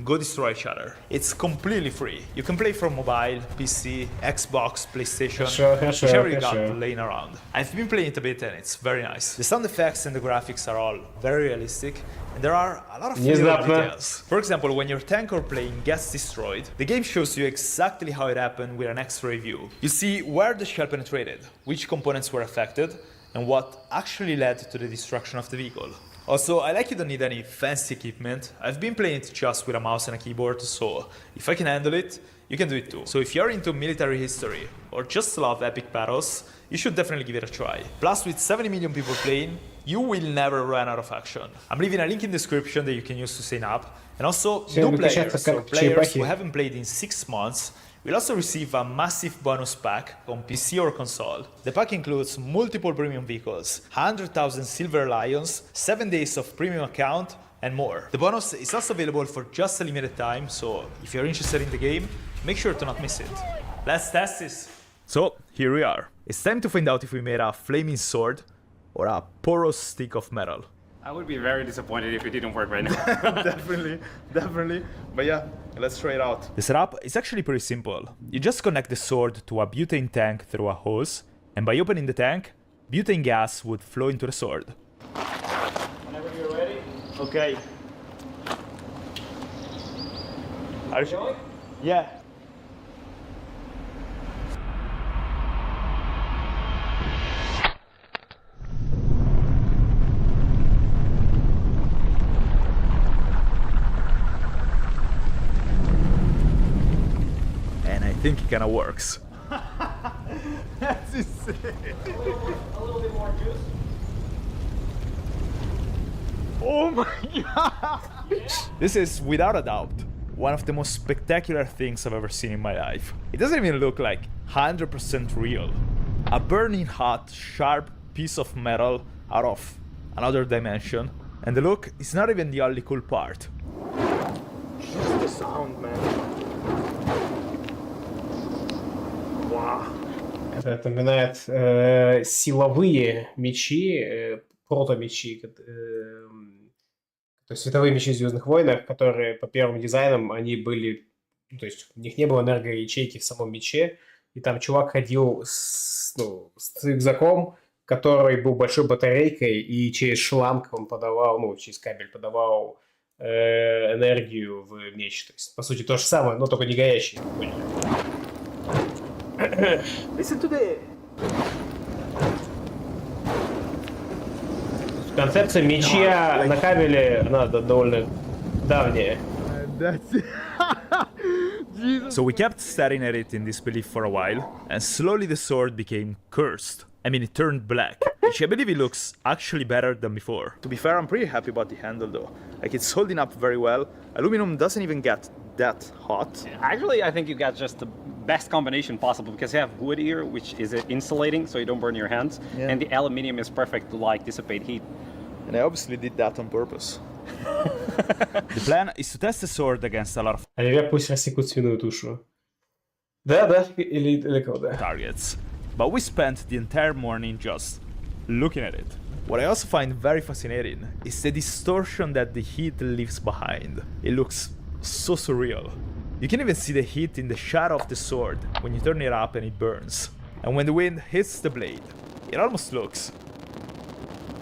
go destroy each other. It's completely free. You can play from mobile, PC, Xbox, PlayStation, whichever you got laying around. I've been playing it a bit and it's very nice. The sound effects and the graphics are all very realistic, and there are a lot of little details. For example, when your tank or plane gets destroyed, the game shows you exactly how it happened with an X-ray view. You see where the shell penetrated, which components were affected, and what actually led to the destruction of the vehicle. Also, I like you don't need any fancy equipment. I've been playing it just with a mouse and a keyboard, so if I can handle it, you can do it too. So if you're into military history, or just love epic battles, you should definitely give it a try. Plus, with 70 million people playing, you will never run out of action. I'm leaving a link in the description that you can use to sign up. And also, new players, or players who haven't played in 6 months, will also receive a massive bonus pack on PC or console. The pack includes multiple premium vehicles, 100,000 silver lions, 7 days of premium account, and more. The bonus is also available for just a limited time, so if you're interested in the game, make sure to not miss it. Let's test this! So, here we are. It's time to find out if we made a flaming sword or a porous stick of metal. I would be very disappointed if it didn't work right now. Definitely. But yeah, let's try it out. The setup is actually pretty simple. You just connect the sword to a butane tank through a hose, and by opening the tank, butane gas would flow into the sword. Whenever you're ready. Okay. Are you sure? Yeah. I think it kinda works. That's insane. A little bit more juice. Oh my god! This is, without a doubt, one of the most spectacular things I've ever seen in my life. It doesn't even look like 100% real. A burning hot, sharp piece of metal out of another dimension. And the look is not even the only cool part. Just the sound, man. Это напоминает силовые мечи, прото-мечи, то есть световые мечи в «Звездных войнах», которые по первым дизайнам, они были, то есть у них не было энергоячейки в самом мече, и там чувак ходил с рюкзаком, который был большой батарейкой, и через шланг он подавал, через кабель подавал энергию в меч. То есть, по сути, то же самое, но только не горящий. Listen to the... Концепция меча на кабеле, она довольно давняя. That's it. Jesus. So we kept staring at it in disbelief for a while, and slowly the sword became cursed. I mean, it turned black, which I believe it looks actually better than before. To be fair, I'm pretty happy about the handle though. Like, it's holding up very well. Aluminum doesn't even get that hot. Actually, I think you got just the best combination possible because you have wood here, which is insulating so you don't burn your hands, and the aluminium is perfect to like dissipate heat. And I obviously did that on purpose. The plan is to test the sword against a lot of Пусть рассекут свиную тушу. Да, или кого, да. targets, but we spent the entire morning just looking at it. What I also find very fascinating is the distortion that the heat leaves behind. It looks so surreal. You can even see the heat in the shadow of the sword when you turn it up and it burns. And when the wind hits the blade, it almost looks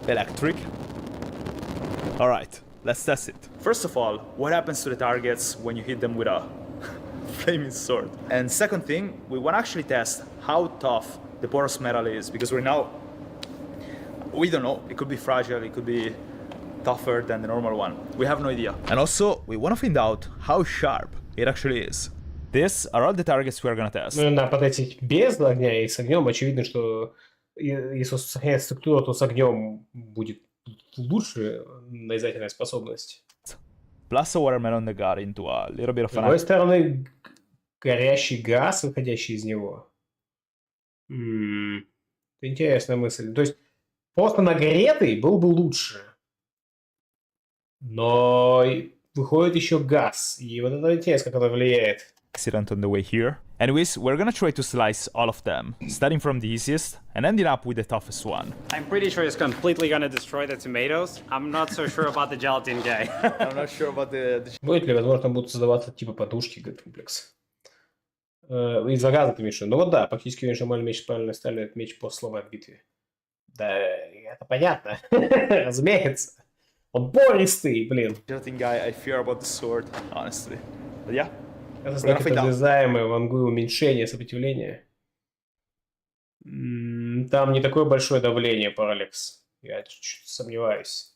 electric. Alright, let's test it. First of all, what happens to the targets when you hit them with a flaming sword? And second thing, we want to actually test how tough the porous metal is, because right now, we don't know. It could be fragile, it could be tougher than the normal one. We have no idea. And also, we want to find out how sharp it actually is. These are all the targets we are gonna test. Надо потратить без огня и с огнем. Очевидно, что если сохранять структуру, то с огнем будет лучше нарезательная способность. Plus a watermelon that got into a little bit of С другой стороны, горящий газ, выходящий из него. Это интересная мысль. То есть, просто нагретый был бы лучше. Но выходит еще газ. И вот это интересно, как это влияет. Accident on the way here. Anyways, we're gonna try to slice all of them, starting from the easiest and ending up with the toughest one. I'm pretty sure it's completely gonna destroy the tomatoes. I'm not so sure about the gelatin guy. I'm not sure about the... Будет ли, возможно, будут создаваться типа подушки, говорит комплекс. Из-за газа ты, Миша. Ну вот да, практически нажимали меч с правильной стали, этот меч после сломает в битве. Да, это понятно. Разумеется. Он пористый, блин. Gelatin guy, I fear about the sword, honestly. But yeah. Это значит обрезаемое вангую уменьшение сопротивления. Там не такое большое давление, Паралекс. Я чуть-чуть сомневаюсь.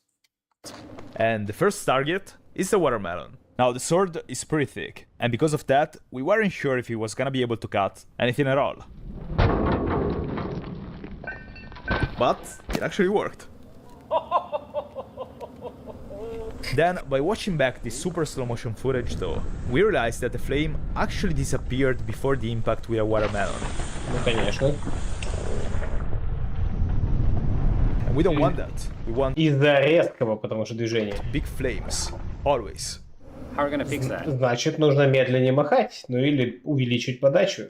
And the first target is the watermelon. Now the sword is pretty thick, and because of that, we weren't sure if he was gonna be able to cut anything at all. But it actually worked. Then, by watching back the super slow motion footage though, we realized that the flame actually disappeared before the impact with a watermelon. Ну, конечно. And we don't want that. We want из-за резкого, потому что движение. Big flames, always. How are we gonna fix that? Значит, нужно медленнее махать, ну или увеличить подачу.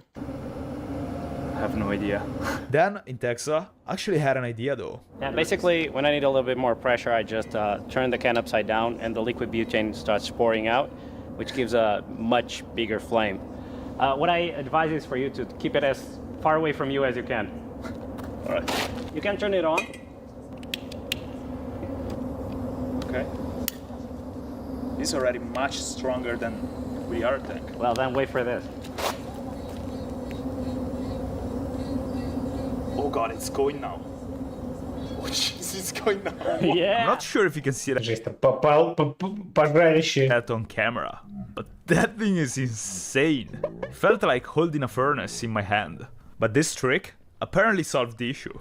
I have no idea. Dan in Texas actually had an idea though. Yeah, basically, when I need a little bit more pressure, I just turn the can upside down and the liquid butane starts pouring out, which gives a much bigger flame. What I advise is for you to keep it as far away from you as you can. All right. You can turn it on. Okay. This is already much stronger than the other tank. Well, then wait for this. Oh god, it's going now. Oh jeez, it's going now. Yeah. I'm not sure if you can see пожарище. that on camera, but that thing is insane. It felt like holding a furnace in my hand. But this trick apparently solved the issue.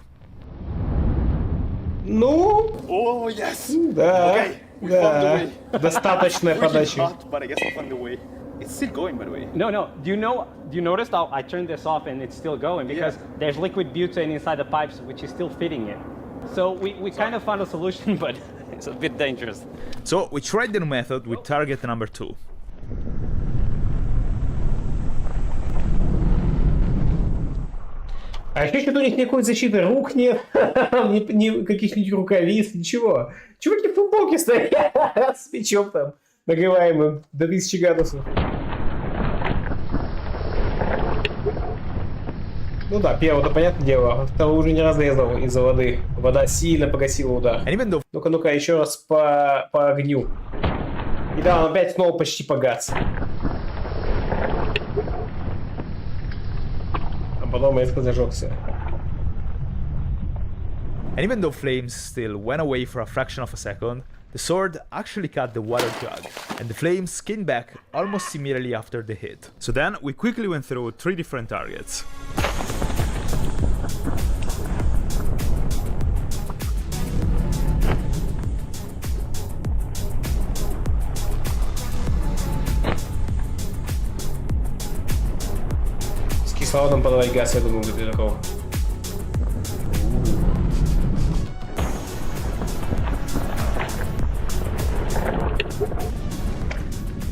Ну, Oh yes. да, Okay, we да. found the way. Достаточная Really подача. hot, but I guess we found the way. It's still going, by the way. No. Do you notice how I turned this off and it's still going? Because there's liquid butane inside the pipes, which is still feeding it. So we kind of found a solution, but it's a bit dangerous. So we tried the new method with target number 2. А еще что-то у них никакой защиты рук нет, ни каких-нибудь рукавиц, ничего. Чуваки в футболке стоят с мечом там, нагреваемым до 1000 градусов. Ну да, первого-то понятное дело, а второго уже не разрезал из-за воды. Вода сильно погасила удар. Ну-ка, ну-ка, еще раз по огню. И да, он опять снова почти погас. А потом резко зажегся. And even though flames still went away for a fraction of a second, the sword actually cut the water jug, and the flames came back almost immediately after the hit. So then we quickly went through 3 different targets. С кислородом подавать газ, я думаю, будет такого.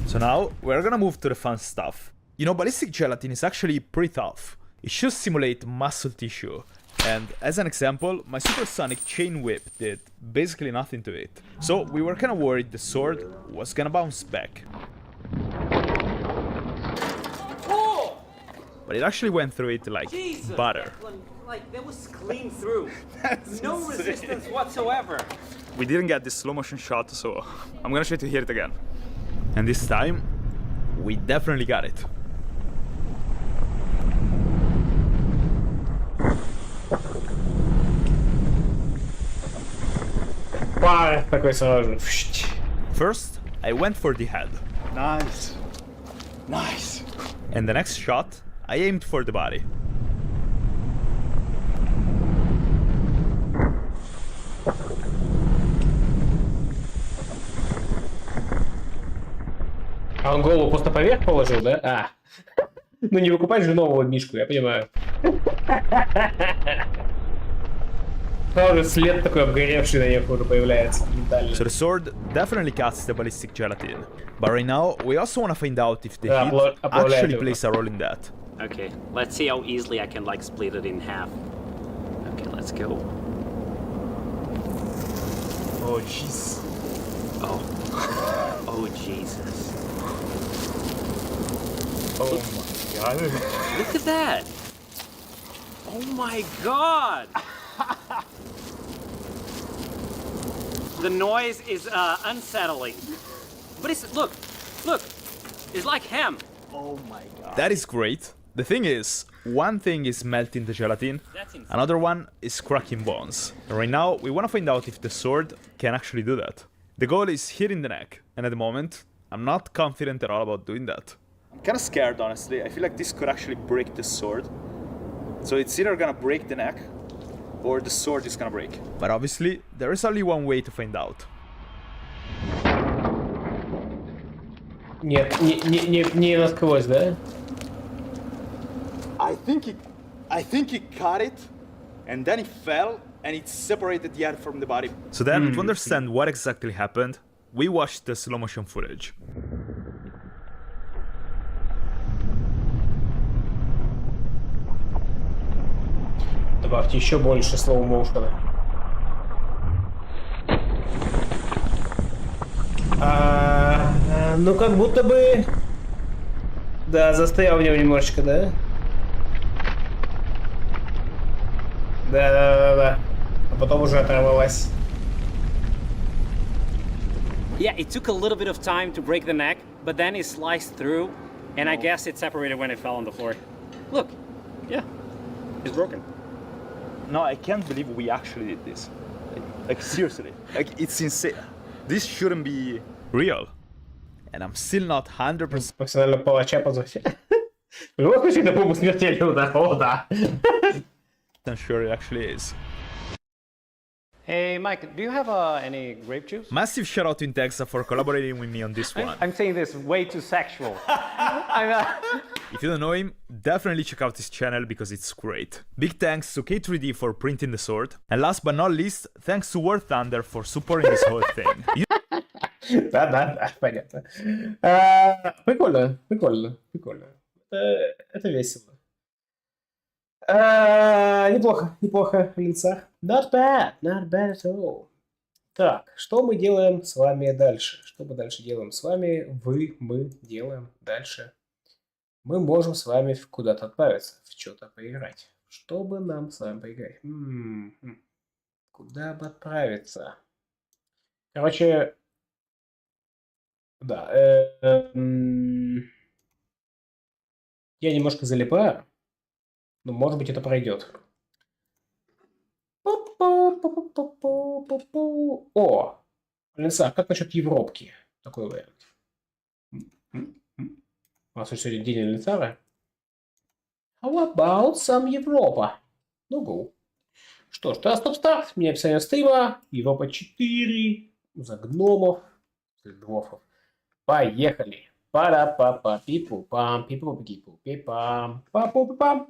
So now, we're gonna move to the fun stuff. You know, ballistic gelatin is actually pretty tough. It should simulate muscle tissue. And as an example, my supersonic chain whip did basically nothing to it. So we were kinda worried the sword was gonna bounce back. Oh! But it actually went through it like Jesus. butter. Like, that was clean through. No resistance whatsoever. We didn't get this slow motion shot, so I'm gonna try to hit it again. And this time, we definitely got it. Такой сразу. First, I went for the head. Nice. Nice. And the next shot, I aimed for the body. А он голову просто поверх положил, да? А. Ну не выкупать же нового мишку, я понимаю. Тоже след такой обгоревший на них уже появляется. So the sword definitely cuts the ballistic gelatin. But right now, we also want to find out if the heat actually plays a role in that. Okay, let's see how easily I can, like, split it in half. Okay, let's go. Oh, jeez. Oh. Oh, Jesus. Oh my god. Look at that. Oh my god. The noise is unsettling. But it's, look, it's like ham. Oh my god. That is great. The thing is, one thing is melting the gelatin, another one is cracking bones. And right now, we want to find out if the sword can actually do that. The goal is hitting the neck, and at the moment, I'm not confident at all about doing that. I'm kind of scared, honestly. I feel like this could actually break the sword. So it's either gonna break the neck, or the sword is gonna break. But obviously, there is only one way to find out. Нет, не насквозь, да? I think he cut it, and then it fell, and it separated the head from the body. So then, to understand what exactly happened, we watched the slow motion footage. Добавьте еще больше слоу-моушена. Ну, как будто бы... Да, застрял в нем немножечко, да? Да. А потом уже оторвалась. Yeah, it took a little bit of time to break the neck, but then it sliced through, and I guess it separated when it fell on the floor. Look, yeah, it's broken. No, I can't believe we actually did this. Like seriously, like it's insane. This shouldn't be real. And I'm still not 100%. Профессионального палача позвать. В любом случае, это был смертельный удар. О, да. I'm sure it actually is. Hey, Mike, do you have any grape juice? Massive shout out to Intexa for collaborating with me on this one. I'm saying this way too sexual. If you don't know him, definitely check out his channel because it's great. Big thanks to K3D for printing the sword. And last but not least, thanks to War Thunder for supporting this whole thing. Да, понятно. Прикольно. Это весело. Неплохо, Alensar. Not bad at all. Так, что мы делаем с вами дальше? Что мы дальше делаем с вами? Мы делаем дальше. Мы можем с вами куда-то отправиться, в что-то поиграть. Чтобы нам с вами поиграть? Куда бы отправиться? Короче, да. Я немножко залипаю, но может быть это пройдет. О! Alenсар, как насчет Европки? Такой вариант. У нас сегодня день Alenсара. How about some Европа? Ну, go. Что ж, тогда стоп-старт. Мне описание стрима. Европа 4. За гномов. За двофов. Поехали. Пара-па-па-пипу-пам. Пипу-пипу-пипу-пам. Папу-пам.